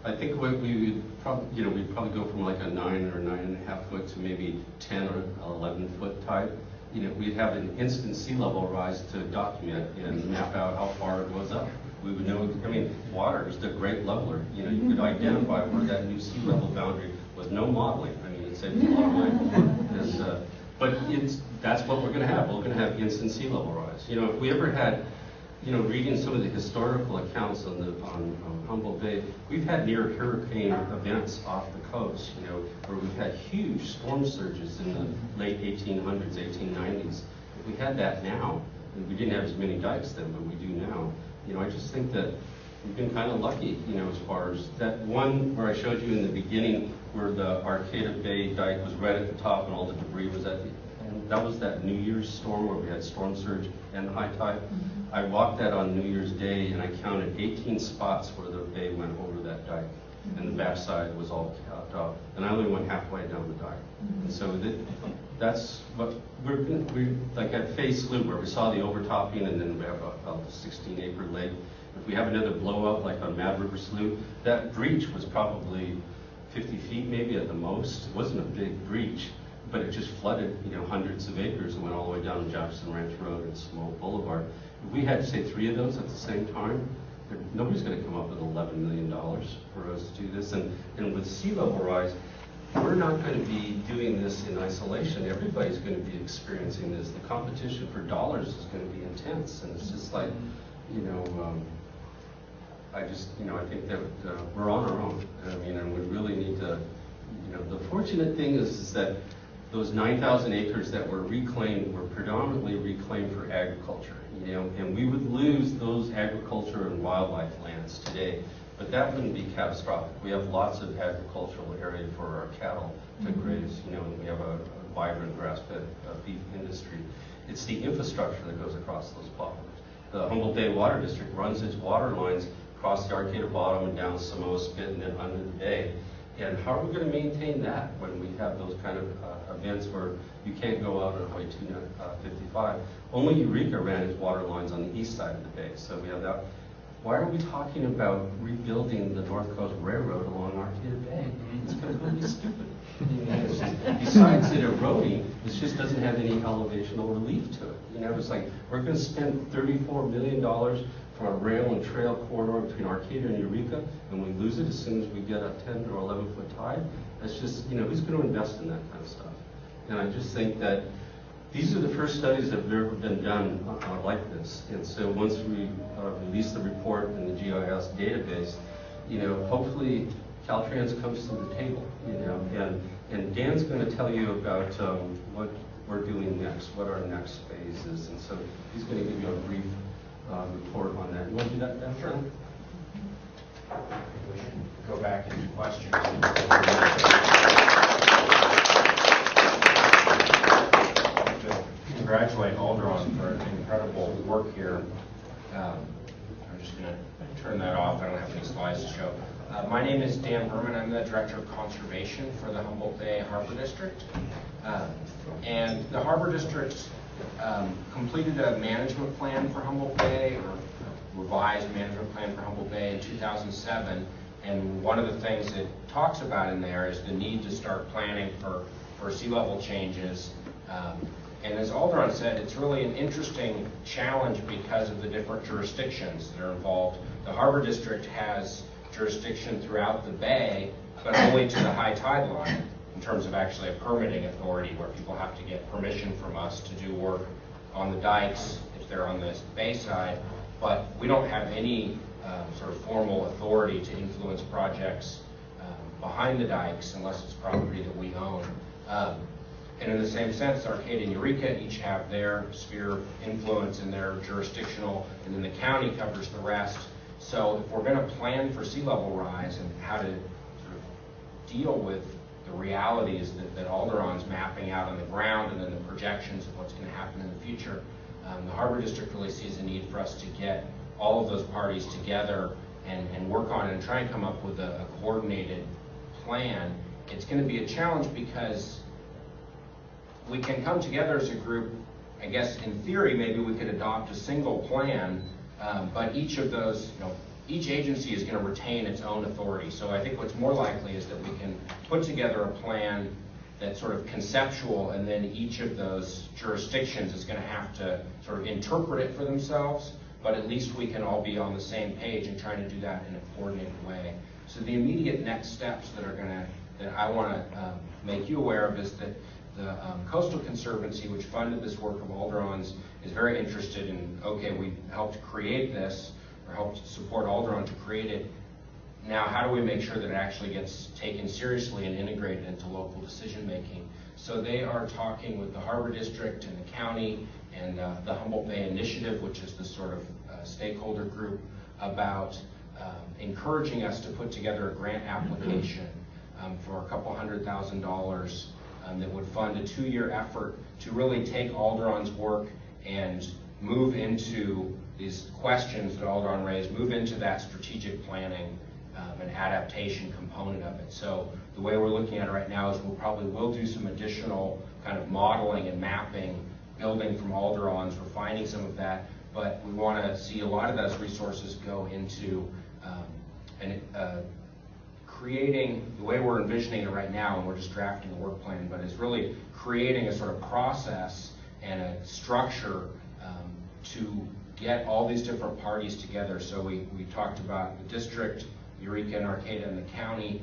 I think what we would probably, you know, we'd probably go from like a 9 or 9.5 foot to maybe 10 or 11 foot tide. You know, we'd have an instant sea level rise to document and map out how far it goes up. We would know, I mean, water is the great leveler. You know, you could identify where that new sea level boundary with no modeling. I mean, it saves a lot of money. And, but that's what we're going to have. We're going to have instant sea level rise. You know, if we ever had, you know, reading some of the historical accounts on Humboldt Bay, we've had near hurricane events off the coast, you know, where we've had huge storm surges in the late 1800s, 1890s. If we had that now, and we didn't have as many dikes then, but we do now, you know, I just think that we've been kind of lucky, you know, as far as that one where I showed you in the beginning where the Arcata Bay dike was right at the top and all the debris was at the, and that was that New Year's storm where we had storm surge and high tide. I walked that on New Year's Day and I counted 18 spots where the bay went over that dike, and the backside was all capped off, and I only went halfway down the dike. And so that's what we're like at Phase Slough, where we saw the overtopping, and then we have a 16-acre lake. If we have another blow up like on Mad River Slough, that breach was probably 50 feet maybe at the most. It wasn't a big breach, but it just flooded, you know, hundreds of acres and went all the way down Jefferson Ranch Road and Smoke Boulevard. If we had, say, 3 of those at the same time, nobody's going to come up with $11 million for us to do this. And with sea level rise, we're not going to be doing this in isolation. Everybody's going to be experiencing this. The competition for dollars is going to be intense. And it's just like, you know, I think that we're on our own. I mean, and we really need to, you know, the fortunate thing is that those 9,000 acres that were reclaimed were predominantly reclaimed for agriculture, you know, and we would lose those agriculture and wildlife lands today, but that wouldn't be catastrophic. We have lots of agricultural area for our cattle to graze, you know, and we have a vibrant grass-fed beef industry. It's the infrastructure that goes across those properties. The Humboldt Bay Water District runs its water lines across the Arcata bottom and down Samoa Spit and then under the bay. And how are we going to maintain that when we have those kind of events where you can't go out on Highway 255? Only Eureka ran its water lines on the east side of the bay, so we have that. Why are we talking about rebuilding the North Coast Railroad along Arcata Bay? It's completely stupid. Besides it eroding, it just doesn't have any elevational relief to it. You know, it's like we're going to spend $34 million for a rail and trail corridor between Arcata and Eureka, and we lose it as soon as we get a 10 or 11 foot tide. That's just, you know, who's going to invest in that kind of stuff? And I just think that these are the first studies that have ever been done like this. And so once we release the report in the GIS database, you know, hopefully Caltrans comes to the table, you know, and Dan's going to tell you about what we're doing next, what our next phase is. And so he's going to give you a brief report on that. You want to do that, Dan? Sure. We should go back into questions. Congratulate Aldaron for incredible work here. I'm just going to turn that off. I don't have any slides to show. My name is Dan Berman. I'm the Director of Conservation for the Humboldt Bay Harbor District. And the Harbor District completed a management plan for Humboldt Bay, or a revised management plan for Humboldt Bay in 2007. And one of the things it talks about in there is the need to start planning for sea level changes. And as Aldaron said, it's really an interesting challenge because of the different jurisdictions that are involved. The Harbor District has jurisdiction throughout the bay, but only to the high tide line in terms of actually a permitting authority where people have to get permission from us to do work on the dikes if they're on the bay side. But we don't have any sort of formal authority to influence projects behind the dikes unless it's property that we own. And in the same sense, Arcata and Eureka each have their sphere of influence and their jurisdictional, and then the county covers the rest. So if we're going to plan for sea level rise and how to sort of deal with the realities that Aldaron's mapping out on the ground and then the projections of what's going to happen in the future, the Harbor District really sees a need for us to get all of those parties together and work on it and try and come up with a coordinated plan. It's going to be a challenge because we can come together as a group. I guess in theory maybe we could adopt a single plan, but each of those, you know, each agency is going to retain its own authority. So I think what's more likely is that we can put together a plan that's sort of conceptual, and then each of those jurisdictions is going to have to sort of interpret it for themselves, but at least we can all be on the same page and trying to do that in a coordinated way. So the immediate next steps that I want to make you aware of is that the Coastal Conservancy, which funded this work of Aldaron's, is very interested in, okay, we helped create this, or helped support Aldaron to create it. Now, how do we make sure that it actually gets taken seriously and integrated into local decision making? So they are talking with the Harbor District and the county and the Humboldt Bay Initiative, which is the sort of stakeholder group, about encouraging us to put together a grant application for a couple $100,000 that would fund a 2-year effort to really take Aldaron's work and move into these questions that Aldaron raised, move into that strategic planning and adaptation component of it. So the way we're looking at it right now is we probably will do some additional kind of modeling and mapping, building from Aldaron's, refining some of that, but we want to see a lot of those resources go into creating, the way we're envisioning it right now, and we're just drafting a work plan, but it's really creating a sort of process and a structure to get all these different parties together. So we talked about the district, Eureka and Arcata and the county,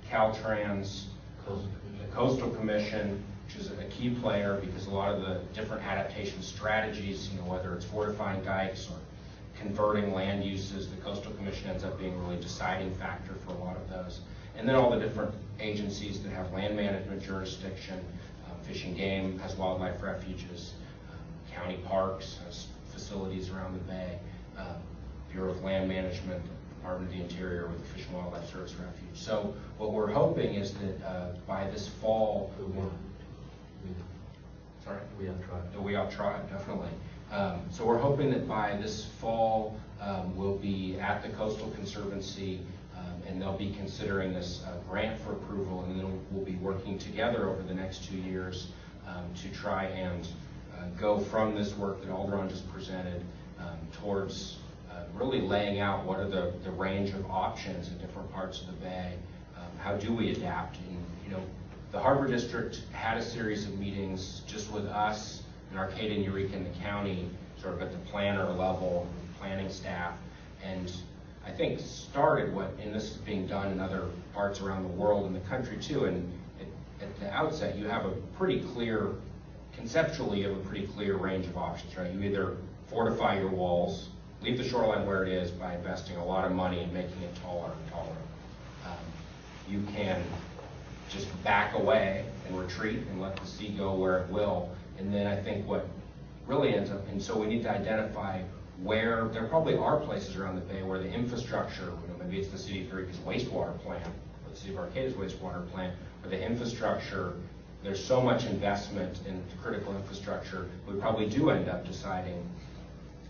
Caltrans, the Coastal Commission, which is a key player because a lot of the different adaptation strategies, you know, whether it's fortifying dikes or converting land uses, the Coastal Commission ends up being a really deciding factor for a lot of those. And then all the different agencies that have land management jurisdiction, Fish and Game has wildlife refuges, county parks has facilities around the bay, Bureau of Land Management, Department of the Interior with the Fish and Wildlife Service Refuge. So what we're hoping is that by this fall, We Have Tried, definitely. So we're hoping that by this fall we'll be at the Coastal Conservancy, and they'll be considering this grant for approval, and then we'll be working together over the next 2 years to try and go from this work that Aldaron just presented towards really laying out what are the range of options in different parts of the bay. How do we adapt? And the Harbor District had a series of meetings just with us and Arcata and Eureka in the county, sort of at the planner level, planning staff, and I think started and this is being done in other parts around the world and the country too, and at the outset you have a pretty clear, conceptually you have a pretty clear range of options, right? You either fortify your walls, leave the shoreline where it is by investing a lot of money and making it taller and taller. You can just back away and retreat and let the sea go where it will. And then I think what really ends up, and so we need to identify where, there probably are places around the bay where the infrastructure, maybe it's the city of Eureka's wastewater plant, or the city of Arcata's wastewater plant, where the infrastructure, there's so much investment in critical infrastructure, we probably do end up deciding,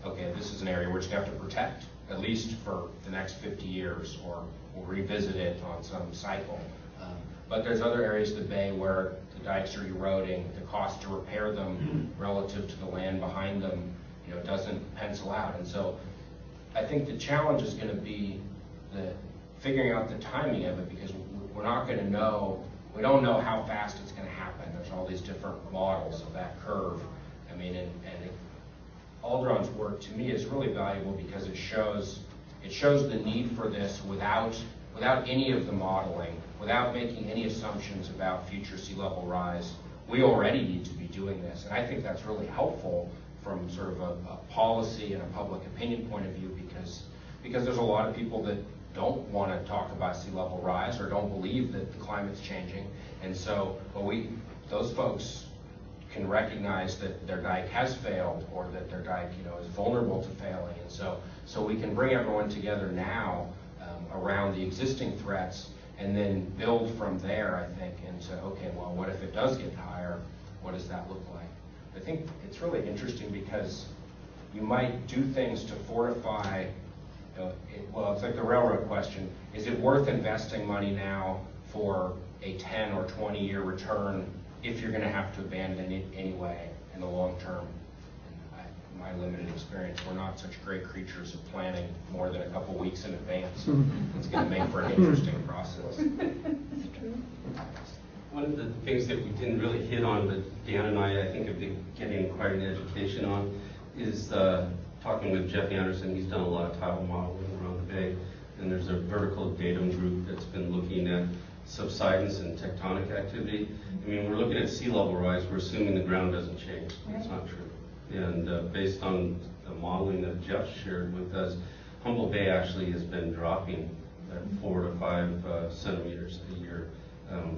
okay, this is an area we're just going to have to protect, at least for the next 50 years, or we'll revisit it on some cycle. But there's other areas of the bay where the dikes are eroding, the cost to repair them relative to the land behind them, doesn't pencil out. And so I think the challenge is going to be figuring out the timing of it, because we're not going to know, we don't know how fast it's going to happen. There's all these different models of that curve. I mean, and Aldaron's work to me is really valuable because it shows the need for this without any of the modeling, without making any assumptions about future sea level rise. We already need to be doing this, and I think that's really helpful from sort of a policy and a public opinion point of view, because there's a lot of people that don't want to talk about sea level rise or don't believe that the climate's changing, and so those folks can recognize that their dike has failed, or that their dike is vulnerable to failing, and so we can bring everyone together now around the existing threats, and then build from there, I think, and say, okay, well, what if it does get higher? What does that look like? I think it's really interesting because you might do things to fortify, well, it's like the railroad question. Is it worth investing money now for a 10 or 20 year return if you're going to have to abandon it anyway in the long term? In my limited experience, we're not such great creatures of planning more than a couple weeks in advance. It's going to make for an interesting process. One of the things that we didn't really hit on, but Dan and I think, have been getting quite an education on, is talking with Jeff Anderson. He's done a lot of tidal modeling around the bay, and there's a vertical datum group that's been looking at subsidence and tectonic activity. I mean, we're looking at sea level rise. We're assuming the ground doesn't change. That's not true. And based on the modeling that Jeff shared with us, Humboldt Bay actually has been dropping at 4 to 5 centimeters a year,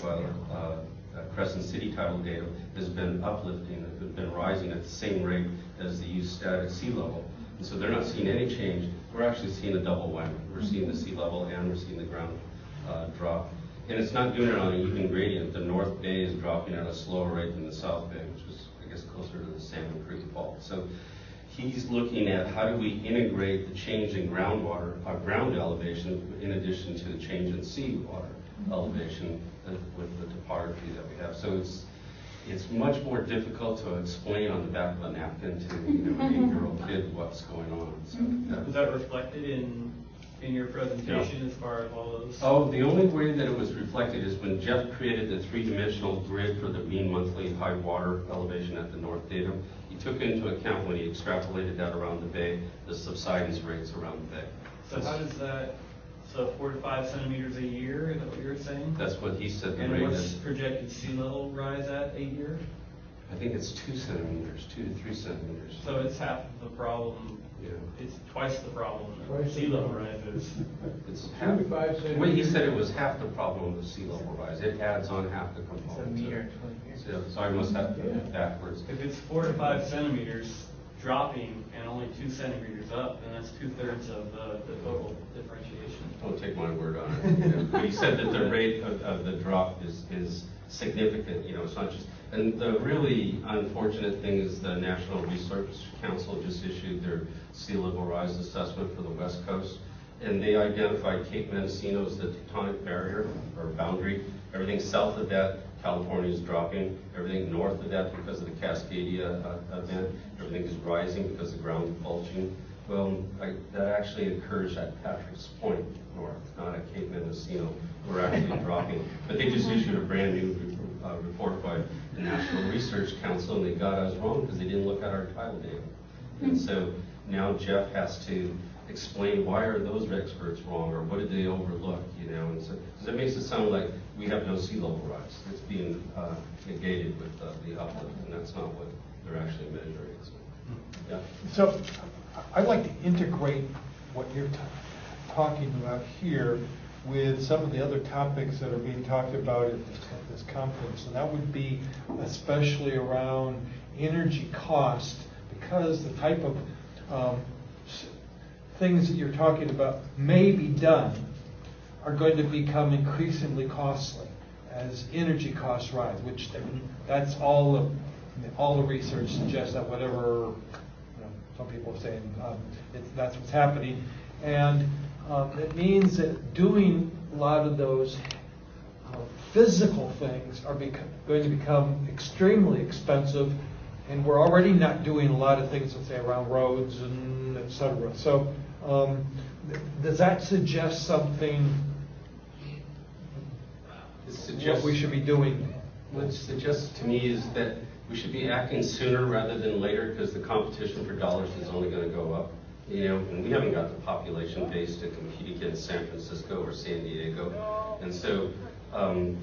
while Crescent City tidal data has been uplifting, has been rising at the same rate as the static sea level. And so they're not seeing any change. We're actually seeing a double whammy. We're seeing the sea level and we're seeing the ground drop. And it's not doing it on an even gradient. The North Bay is dropping at a slower rate than the South Bay, which is, I guess, closer to the Salmon Creek Fault. So he's looking at how do we integrate the change in groundwater, ground elevation, in addition to the change in seawater elevation with the topography that we have. So it's much more difficult to explain on the back of a napkin to an 8-year-old kid what's going on. So was that reflected in your presentation as far as all those? Oh, the only way that it was reflected is when Jeff created the 3-dimensional grid for the mean monthly high water elevation at the North Datum. He took into account, when he extrapolated that around the bay, the subsidence rates around the bay. So how does that, so 4 to 5 centimeters a year, is that what you were saying? That's what he said the and rate what's is. projected sea level rise at a year? I think it's 2 centimeters, 2 to 3 centimeters. So it's half of the problem. Yeah. It's twice the problem that Twice sea the level problem. rise is. It's 2 to 5 centimeters. Well, he said it was half the problem of sea level rise. It adds on half the component. It's a meter, 20 years. So I must have it backwards. If it's 4 to 5 centimeters dropping and only 2 centimeters up, then that's 2/3 of the total differentiation. Don't take my word on it. But he said that the rate of the drop is significant. It's not just. And the really unfortunate thing is the National Research Council just issued their sea level rise assessment for the West Coast. and they identified Cape Mendocino as the tectonic barrier or boundary. Everything south of that, California is dropping. Everything north of that, because of the Cascadia event, everything is rising because the ground is bulging. Well, that actually occurs at Patrick's Point north, not at Cape Mendocino. We're actually dropping. But they just issued a brand new report by the National Research Council, and they got us wrong because they didn't look at our tidal data. And so now Jeff has to explain why are those experts wrong, or what did they overlook, you know? And so, because it makes it sound like we have no sea level rise. It's being negated with the uplift, and that's not what they're actually measuring. So, yeah. So I'd like to integrate what you're talking about here with some of the other topics that are being talked about at this conference, and that would be especially around energy cost, because the type of things that you're talking about may be done are going to become increasingly costly as energy costs rise, which that's all the research suggests that whatever, some people are saying that's what's happening. And it means that doing a lot of those physical things are going to become extremely expensive, and we're already not doing a lot of things, let's say, around roads and et cetera. So does that suggest something what we should be doing? What it suggests to me is that we should be acting sooner rather than later, because the competition for dollars is only going to go up. You know, and we haven't got the population base to compete against San Francisco or San Diego. And so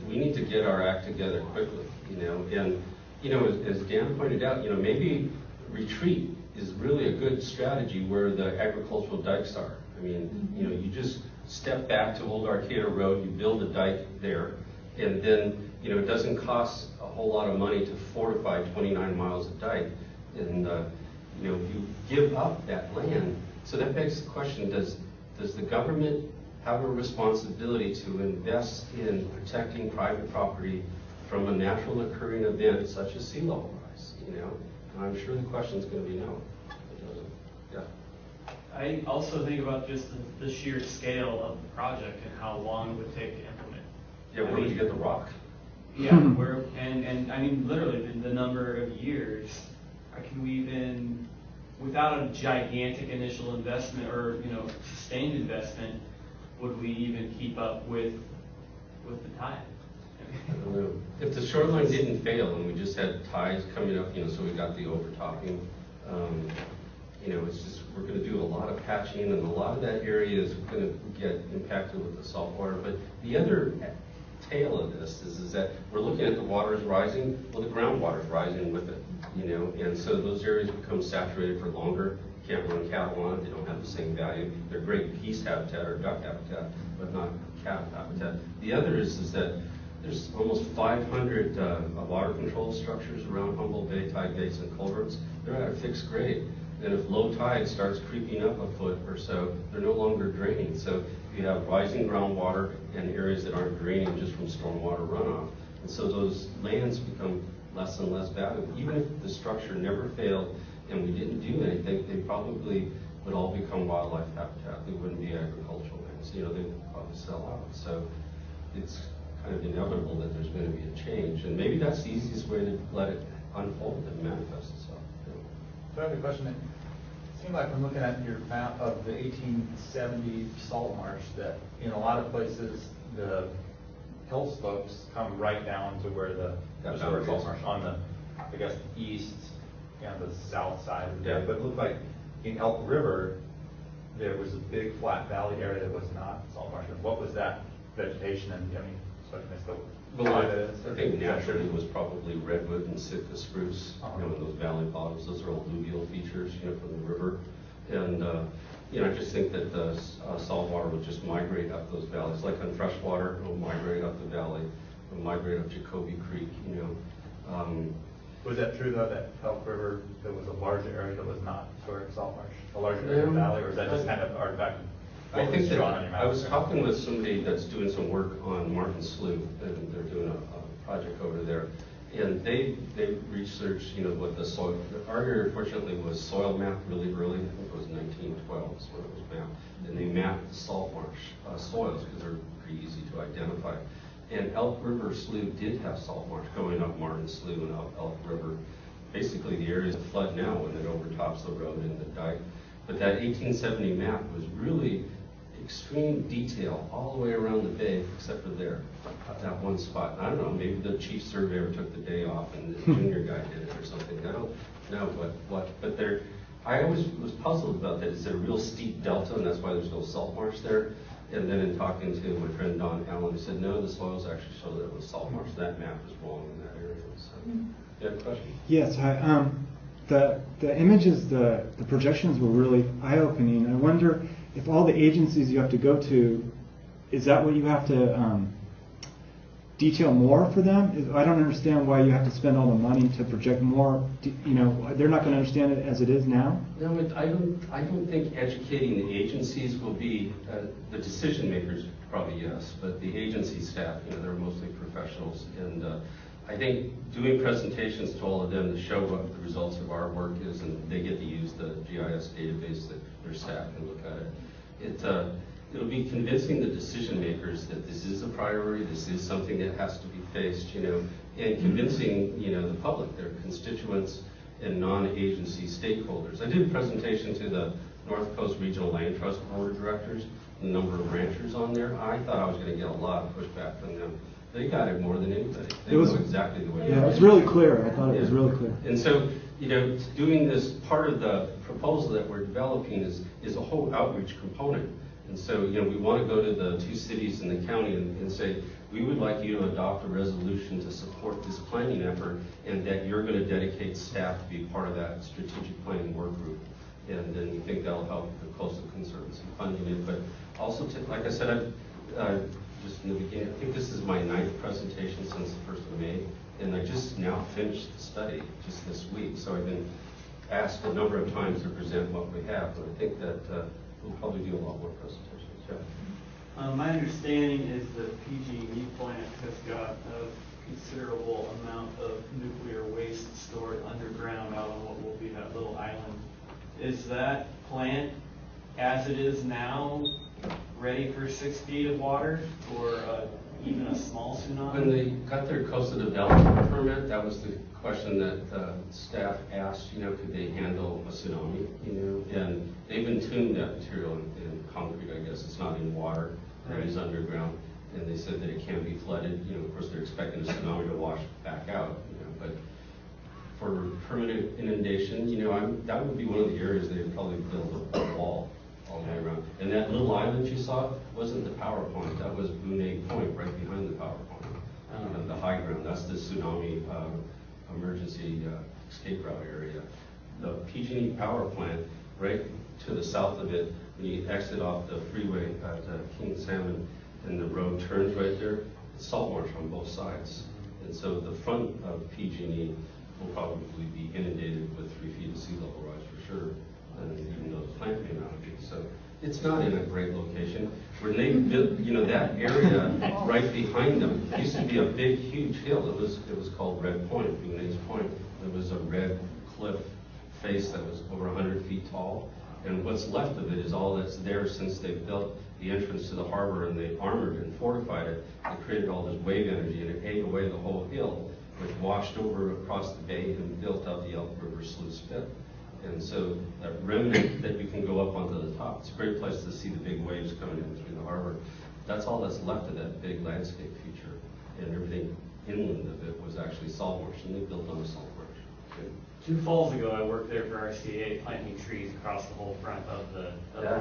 we need to get our act together quickly, you know. And, you know, as Dan pointed out, you know, maybe retreat is really a good strategy where the agricultural dikes are. I mean, you know, you just step back to Old Arcata Road, you build a dike there, and then, you know, it doesn't cost a whole lot of money to fortify 29 miles of dike. And, you know, if you give up that land, so that begs the question, does the government have a responsibility to invest in protecting private property from a natural occurring event such as sea level rise, you know? And I'm sure the question's going to be no. It doesn't. Yeah. I also think about just the sheer scale of the project and how long it would take to implement. Yeah, where would you get the rock? Yeah, and I mean, literally, the number of years, can we even, without a gigantic initial investment or, you know, sustained investment, would we even keep up with the tide? I don't know. If the shoreline didn't fail and we just had tides coming up, you know, so we got the overtopping, you know, it's just, we're going to do a lot of patching, and a lot of that area is going to get impacted with the salt water. But the other tail of this is that we're looking at the waters rising, well, the groundwater is rising with it, you know, and so those areas become saturated for longer. You can't run cattle on it, they don't have the same value. They're great geese habitat or duck habitat, but not cattle habitat. The other is that there's almost 500 water control structures around Humboldt Bay, tide gates, and culverts. They're at a fixed grade. And if low tide starts creeping up a foot or so, they're no longer draining. So you have rising groundwater and areas that aren't draining just from stormwater runoff. And so those lands become less and less valuable. Even if the structure never failed and we didn't do anything, they probably would all become wildlife habitat. They wouldn't be agricultural lands. You know, they would probably sell out. So it's kind of inevitable that there's going to be a change. And maybe that's the easiest way to let it unfold and manifest itself. So I have a question. It seemed like when looking at your map of the 1870 salt marsh that in a lot of places the hill slopes come right down to where the historic salt marsh on the, I guess, east and the south side of the day. But it looked like in Elk River there was a big flat valley area that was not salt marsh. What was that vegetation? And I mean, so I missed the well, I think naturally it was probably redwood and Sitka spruce, you know, in those valley bottoms. Those are alluvial features, you know, from the river. And, you know, I just think that the salt water would just migrate up those valleys. Like on freshwater, it will migrate up the valley. It will migrate up Jacoby Creek, you know. Was that true, though, that Elk River, there was a larger area that was not historic salt marsh? A larger area of the valley, or is that just kind of artifact? I think that I was talking with somebody that's doing some work on Martin Slough, and they're doing a project over there. And they researched, you know, what the soil, our area fortunately was soil mapped really early. I think it was 1912 is when it was mapped. And they mapped mapped the salt marsh soils because they're pretty easy to identify. And Elk River Slough did have salt marsh going up Martin Slough and up Elk River. Basically, the areas that flood now when it overtops the road and the dike. But that 1870 map was really extreme detail all the way around the bay, except for there, that one spot. I don't know, maybe the chief surveyor took the day off and the junior guy did it or something. I don't know but there. I always was puzzled about that. It's a real steep delta, and that's why there's no salt marsh there. And then in talking to my friend Don Allen, he said, no, the soils actually show that it was salt marsh. That map is wrong in that area. So, you have a question? Yes, the images, the projections were really eye-opening. I wonder if all the agencies you have to go to, is that what you have to detail more for them? I don't understand why you have to spend all the money to project more. You know, they're not going to understand it as it is now. No, I don't think educating the agencies will be the decision makers. Probably yes, but the agency staff, you know, they're mostly professionals, and I think doing presentations to all of them to show what the results of our work is, and they get to use the GIS database that their staff can look at it. It'll be convincing the decision makers that this is a priority, this is something that has to be faced, you know, and convincing, you know, the public, their constituents and non-agency stakeholders. I did a presentation to the North Coast Regional Land Trust Board of Directors, a number of ranchers on there. I thought I was going to get a lot of pushback from them. They got it more than anybody. They know exactly the way. Yeah, it was really clear. I thought it was really clear. And so, you know, doing this, part of the proposal that we're developing is a whole outreach component. And so, you know, we want to go to the two cities in the county and say, we would like you to adopt a resolution to support this planning effort, and that you're going to dedicate staff to be part of that strategic planning work group. And then we think that'll help the Coastal Conservancy funding it. But also, like I said, just in the beginning, I think this is my 9th presentation since the 1st of May, and I just now finished the study just this week. So I've been asked a number of times to present what we have, but I think that we'll probably do a lot more presentations. Yeah. My understanding is that PG&E plant has got a considerable amount of nuclear waste stored underground out on what will be that little island. Is that plant, as it is now, ready for 6 feet of water, or even a small tsunami? When they got their coastal development permit, that was the question that staff asked, you know, could they handle a tsunami, you know? And they've entombed that material in concrete, I guess. It's not in water, it is underground. And they said that it can't be flooded. You know, of course, they're expecting a tsunami to wash back out, you know, but for permanent inundation, you know, that would be one of the areas they would probably build a wall all the way around. And that little island you saw wasn't the power point. That was Boone Point, right behind the power point. The high ground, that's the tsunami emergency escape route area. The PG&E power plant, right to the south of it, when you exit off the freeway at King Salmon, and the road turns right there, it's salt marsh on both sides. And so the front of PG&E will probably be inundated with 3 feet of sea level rise for sure, and even though the plant may not be. So it's not in a great location. When they built, you know, that area right behind them used to be a big, huge hill. It was called Red Point, Boone's Point. There was a red cliff face that was over 100 feet tall. And what's left of it is all that's there since they built the entrance to the harbor, and they armored and fortified it. They created all this wave energy, and it ate away the whole hill, which washed over across the bay and built up the Elk River Slough Spit. And so that remnant that we can go up onto the top, it's a great place to see the big waves coming in through the harbor. That's all that's left of that big landscape feature. And everything inland of it was actually salt marsh, and they built on the salt marsh. Okay. 2 falls ago, I worked there for RCA, planting trees across the whole front of the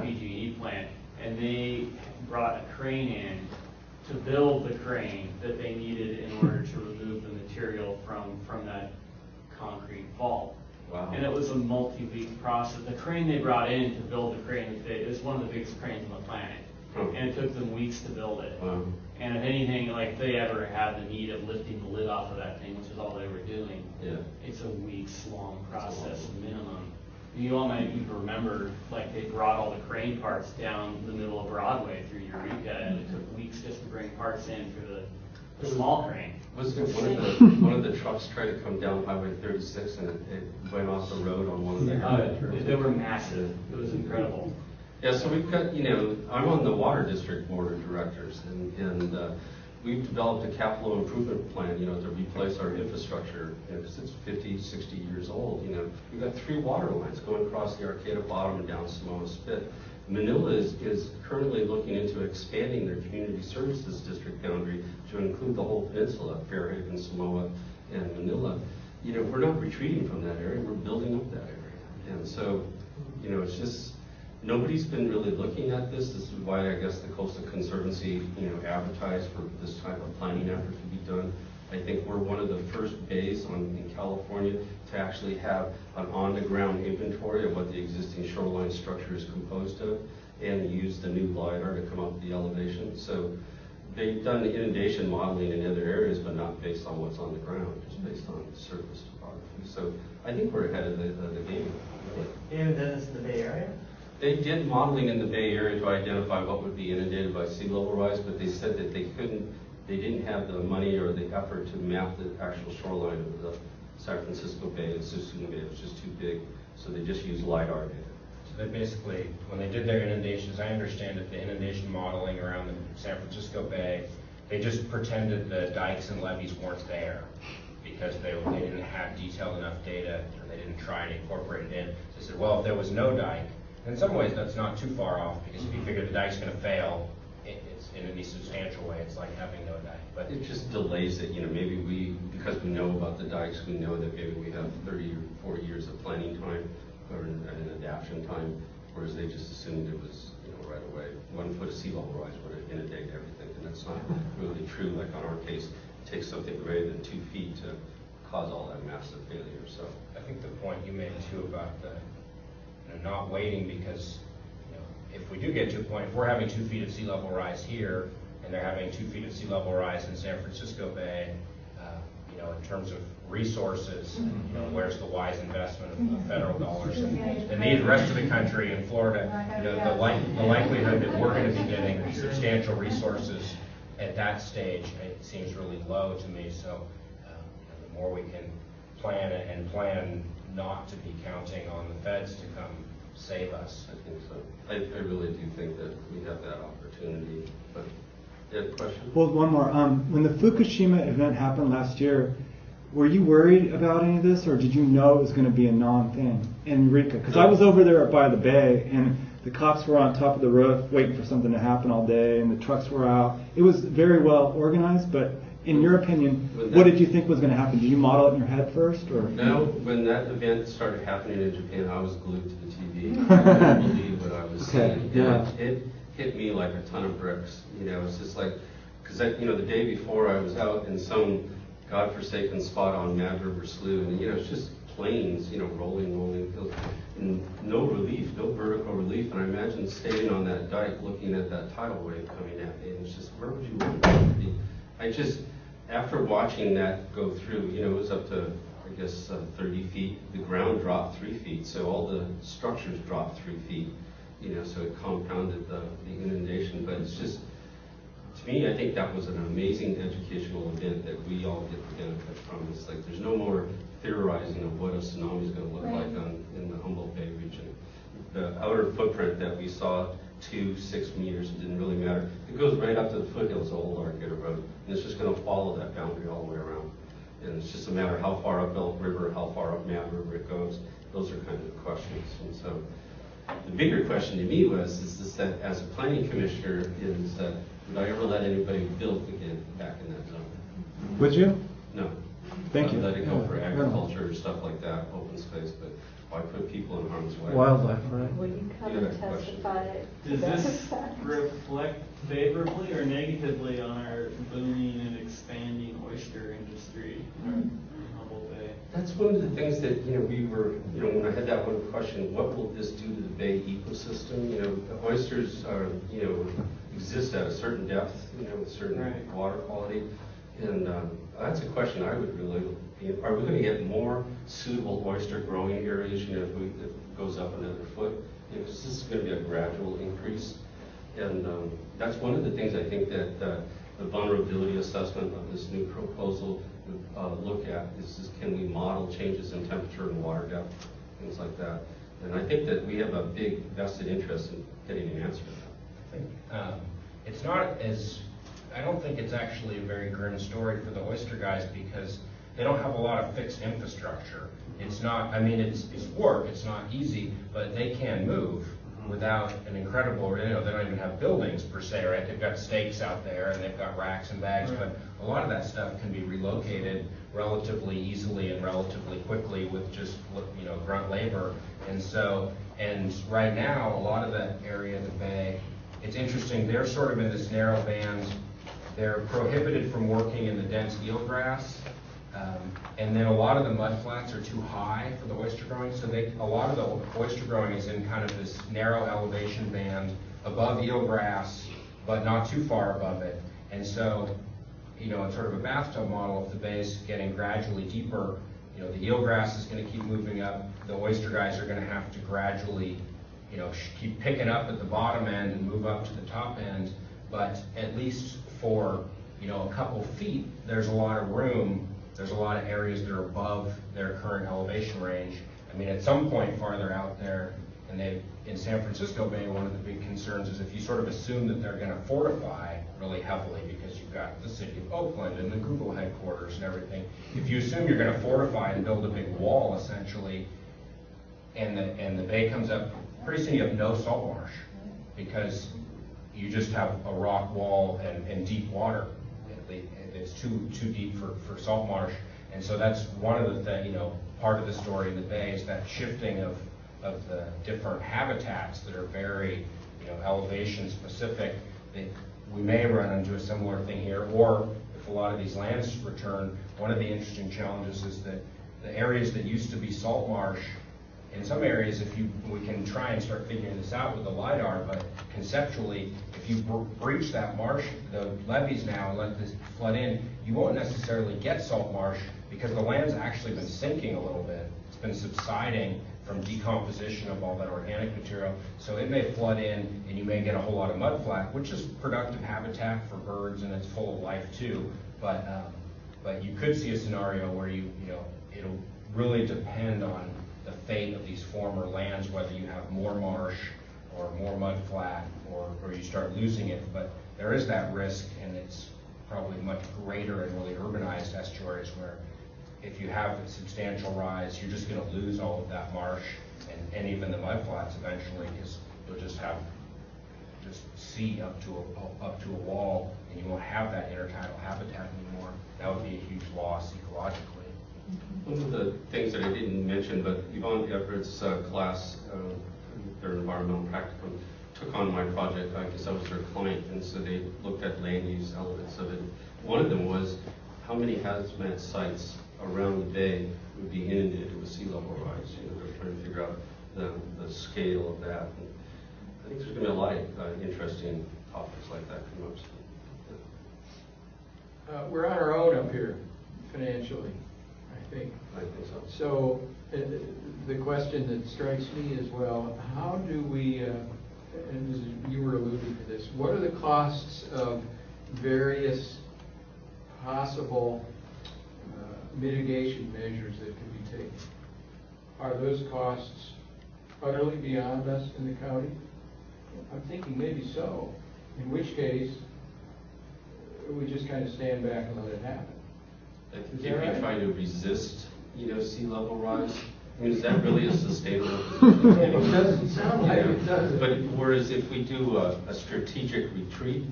PG&E plant, and they brought a crane in to build the crane that they needed in order to remove the material from that concrete vault. Wow. And it was a multi-week process. The crane they brought in to build the crane, it was one of the biggest cranes on the planet. And it took them weeks to build it. Wow. And if anything, like if they ever had the need of lifting the lid off of that thing, which is all they were doing, it's a weeks-long process minimum. You all might even remember, like they brought all the crane parts down the middle of Broadway through Eureka, and it took weeks just to bring parts in for the small crane. Was there one of the trucks tried to come down Highway 36 and it went off the road on one of the They were massive. It was incredible. Yeah, so we've got, I'm on the Water District Board of Directors, and we've developed a capital improvement plan, to replace our infrastructure, because it's 50, 60 years old, We've got 3 water lines going across the Arcata bottom and down Samoa Spit. Manila is currently looking into expanding their community services district boundary to include the whole peninsula, Fairhaven, Samoa, and Manila. We're not retreating from that area, we're building up that area. And so, it's just, nobody's been really looking at this. This is why I guess the Coastal Conservancy, advertised for this type of planning effort to be done. I think we're one of the first bays in California to actually have an on-the-ground inventory of what the existing shoreline structure is composed of, and use the new LiDAR to come up with the elevation. So they've done the inundation modeling in other areas, but not based on what's on the ground, just based on surface topography. So I think we're ahead of the game, really. You haven't done this in the Bay Area? They did modeling in the Bay Area to identify what would be inundated by sea level rise, but they said that they didn't have the money or the effort to map the actual shoreline of the San Francisco Bay and Susuna Bay. It was just too big, so they just used LiDAR data. So they basically, when they did their inundations, I understand that the inundation modeling around the San Francisco Bay, they just pretended the dikes and levees weren't there because they didn't have detailed enough data, or they didn't try and incorporate it in. So they said, well, if there was no dike, in some ways that's not too far off, because if you figure the dike's going to fail, it's in any substantial way, it's like having no dike. But it just delays it. Maybe because we know about the dikes, we know that maybe we have 30 or 40 years of planning time or an adaptation time, whereas they just assumed it was right away. 1 foot of sea level rise would have inundated everything, and that's not really true. Like on our case, it takes something greater than 2 feet to cause all that massive failure. So I think the point you made too about the not waiting, because if we do get to a point, if we're having 2 feet of sea level rise here, and they're having 2 feet of sea level rise in San Francisco Bay, in terms of resources, where's the wise investment of federal dollars? And the rest of the country in Florida, the likelihood that we're going to be getting substantial resources at that stage, it seems really low to me. So the more we can plan it and plan not to be counting on the feds to come save us. I think so. I really do think that we have that opportunity. But you had a question? Well, one more. When the Fukushima event happened last year, were you worried about any of this, or did you know it was going to be a non-thing in Eureka? Because I was over there by the bay, and the cops were on top of the roof waiting for something to happen all day, and the trucks were out. It was very well organized, but in your opinion, what did you think was going to happen? Did you model it in your head first, or? No, when that event started happening in Japan, I was glued to the TV. I couldn't believe what I was seeing. Yeah. It hit me like a ton of bricks. It's just like, because the day before I was out in some godforsaken spot on Mad River Slough, and it's just planes, rolling hills, and no relief, no vertical relief. And I imagine standing on that dike, looking at that tidal wave coming at me, and it's just, where would you want to be? I just, after watching that go through, it was up to, I guess, 30 feet. The ground dropped 3 feet, so all the structures dropped 3 feet. So it compounded the inundation. But it's just, to me, I think that was an amazing educational event that we all get the benefit from. It's like there's no more theorizing of what a tsunami is going to look like in the Humboldt Bay region. The outer footprint that we saw, 2-6 meters, it didn't really matter. It goes right up to the foothills of Old Arcata Road, and it's just going to follow that boundary all the way around. And it's just a matter of how far up Elk River, how far up Mad River it goes. Those are kind of the questions. And so the bigger question to me is that as a planning commissioner, is that would I ever let anybody build again back in that zone? Would you? No. Thank you. Let it go for agriculture or stuff like that, open space, but why put people in harm's way? Wildlife, right? Will you come You and had a question. testify? Does this reflect favorably or negatively on our booming and expanding oyster industry in Humboldt Bay? That's one of the things that, we were, when I had that one question, what will this do to the bay ecosystem? The oysters are, exist at a certain depth, with certain water quality. And that's a question I would really, are we going to get more suitable oyster growing areas, if it goes up another foot? Because this is going to be a gradual increase. And that's one of the things I think that the vulnerability assessment of this new proposal would look at is can we model changes in temperature and water depth, things like that. And I think that we have a big vested interest in getting an answer to that. I think it's not as, I don't think it's actually a very grim story for the oyster guys because they don't have a lot of fixed infrastructure. It's not, I mean, it's work, it's not easy, but they can move without an incredible, they don't even have buildings per se, right? They've got stakes out there and they've got racks and bags, but a lot of that stuff can be relocated relatively easily and relatively quickly with just, grunt labor. And so, and right now, a lot of that area of the bay, it's interesting, they're sort of in this narrow band. They're prohibited from working in the dense eelgrass. And then a lot of the mud flats are too high for the oyster growing, so a lot of the oyster growing is in kind of this narrow elevation band above eelgrass, but not too far above it. And so, it's sort of a bathtub model. If the bay's getting gradually deeper, the eelgrass is going to keep moving up. The oyster guys are going to have to gradually, keep picking up at the bottom end and move up to the top end. But at least for, a couple feet, there's a lot of room. There's a lot of areas that are above their current elevation range. I mean, at some point farther out there, and in San Francisco Bay, one of the big concerns is if you sort of assume that they're going to fortify really heavily because you've got the city of Oakland and the Google headquarters and everything. If you assume you're going to fortify and build a big wall essentially, and the bay comes up, pretty soon you have no salt marsh because you just have a rock wall and deep water. It's too deep for salt marsh, and so that's one of the things. Part of the story in the bay is that shifting of the different habitats that are very elevation specific. We may run into a similar thing here, or if a lot of these lands return, one of the interesting challenges is that the areas that used to be salt marsh, in some areas, we can try and start figuring this out with the LiDAR, but conceptually, if you breach that marsh, the levees now, and let this flood in, you won't necessarily get salt marsh because the land's actually been sinking a little bit. It's been subsiding from decomposition of all that organic material. So it may flood in and you may get a whole lot of mud flat, which is productive habitat for birds and it's full of life too. But you could see a scenario where it'll really depend on the fate of these former lands, whether you have more marsh or more mud flat or you start losing it. But there is that risk, and it's probably much greater in really urbanized estuaries where if you have a substantial rise, you're just going to lose all of that marsh and even the mud flats eventually, because you'll just have sea up to a wall, and you won't have that intertidal habitat anymore. That would be a huge loss ecologically. One of the things that I didn't mention, but Yvonne Everett's class, their environmental practicum, took on my project because I was their client, and so they looked at land use elements of it. One of them was how many hazmat sites around the bay would be inundated with sea level rise. They're trying to figure out the scale of that. And I think there's going to be a lot of interesting topics like that coming up. We're on our own up here financially, I think. I think so. So the question that strikes me as well, how do we, and this is, you were alluding to this, what are the costs of various possible mitigation measures that could be taken? Are those costs utterly beyond us in the county? I'm thinking maybe so, in which case we just kind of stand back and let it happen. I think if you try to resist, sea level rise, I mean, is that really a sustainable position? It doesn't sound like it does. But whereas if we do a strategic retreat,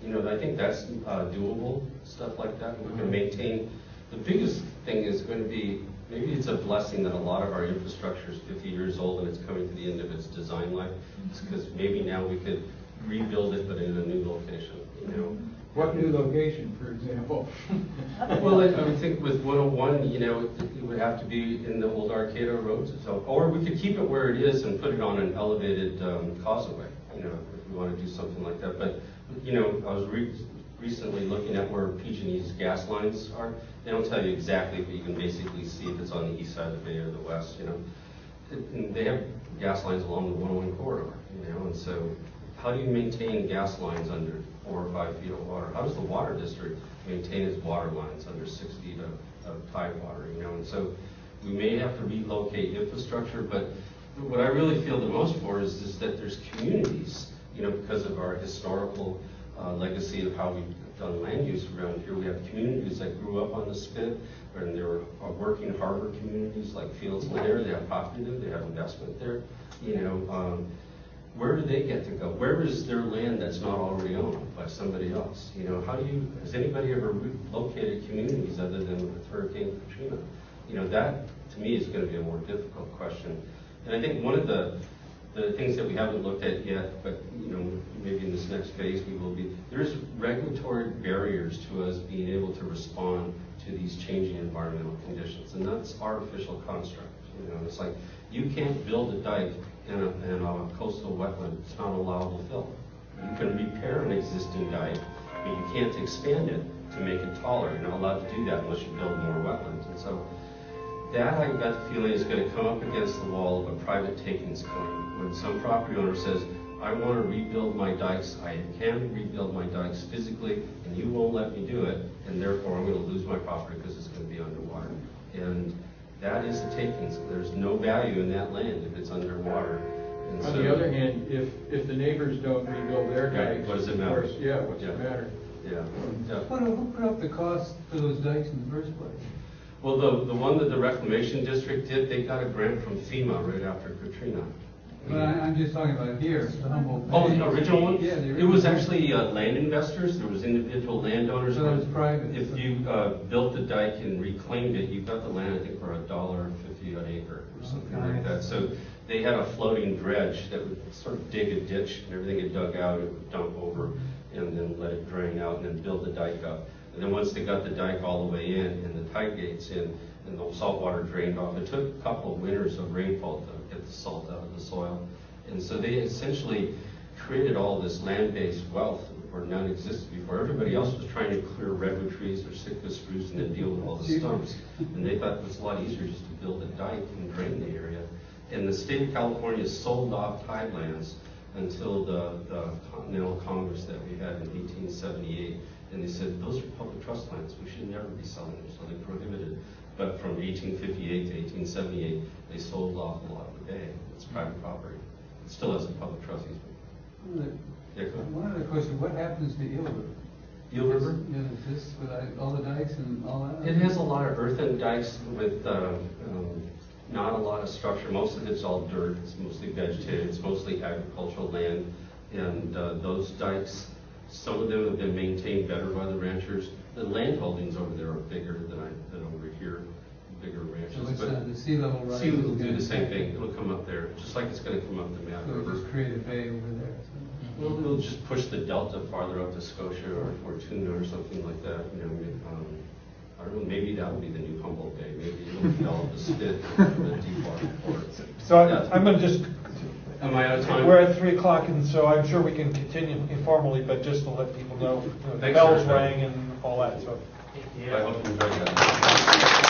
I think that's doable, stuff like that. We can maintain. The biggest thing is going to be, maybe it's a blessing that a lot of our infrastructure is 50 years old and it's coming to the end of its design life. It's because maybe now we could rebuild it, but in a new location, What new location, for example? Well, I would think with 101, it would have to be in the old Arcata roads. So, or we could keep it where it is and put it on an elevated causeway, if we want to do something like that. But, I was recently looking at where PG&E's gas lines are. They don't tell you exactly, but you can basically see if it's on the east side of the bay or the west, And they have gas lines along the 101 corridor, and so how do you maintain gas lines under 4 or 5 feet of water? How does the water district maintain its water lines under 6 feet of tide water, And so we may have to relocate infrastructure, but what I really feel the most for is that there's communities, because of our historical legacy of how we've done land use around here. We have communities that grew up on the spit, and there are working harbor communities like Fields there. They have property there, they have investment there. Where do they get to go? Where is their land that's not already owned by somebody else? Has anybody ever located communities other than with Hurricane Katrina? That to me is going to be a more difficult question. And I think one of the things that we haven't looked at yet, but maybe in this next phase we will be, there's regulatory barriers to us being able to respond to these changing environmental conditions, and that's artificial construct. It's like you can't build a dike in a coastal wetland. It's not allowable fill. You can repair an existing dike, but you can't expand it to make it taller. You're not allowed to do that unless you build more wetlands. And so that, I got the feeling, is going to come up against the wall of a private takings claim. When some property owner says, I want to rebuild my dikes, I can rebuild my dikes physically, and you won't let me do it, and therefore I'm going to lose my property because it's going to be underwater. And that is a takings. There's no value in that land if it's underwater. And On the other hand, if the neighbors don't rebuild their dikes, what does it of matter? course, yeah, what's it matter? Yeah. Who put up the cost for those dikes in the first place? Well, the one that the Reclamation District did, they got a grant from FEMA right after Katrina. But I'm just talking about here, the Humboldt Bay. Oh, the original one? Yeah, the original. It was actually land investors. There was individual landowners. So it was private. If you built the dike and reclaimed it, you got the land, I think, for $1.50 an acre or something like that. So they had a floating dredge that would sort of dig a ditch, and everything it dug out, it would dump over and then let it drain out and then build the dike up. And then once they got the dike all the way in and the tide gates in and the salt water drained off, it took a couple of winters of rainfall to get the salt out of the soil. And so they essentially created all this land-based wealth where none existed before. Everybody else was trying to clear redwood trees or Sitka spruce and then deal with all the stumps. And they thought it was a lot easier just to build a dike and drain the area. And the state of California sold off tidelands until the Continental Congress that we had in 1878. And they said, those are public trust lands. We should never be selling them. So they prohibited. But from 1858 to 1878, they sold off a lot of the bay. It's private property. It still has a public trust easement. One other question, what happens to Eel River? Eel River? Is this with all the dikes and all that? It has a lot of earthen dikes with not a lot of structure. Most of it's all dirt. It's mostly vegetated. It's mostly agricultural land. And those dikes, some of them have been maintained better by the ranchers. The land holdings over there are bigger than over here, bigger ranches. So it's but the sea level rise? Sea will do the same thing. It'll come up there, just like it's going to come up the Mad So River. it'll just create a bay over there? Well, it'll just push the delta farther up to Scotia or Tuna or something like that. I don't know, maybe that'll be the new Humboldt Bay. Maybe it'll develop a spit from the deep water port. So I'm going to just, Am I out of time? we're at 3 o'clock, and so I'm sure we can continue informally, but just to let people know, the Thanks, bells sir. rang and all that, so. I hope you enjoyed that.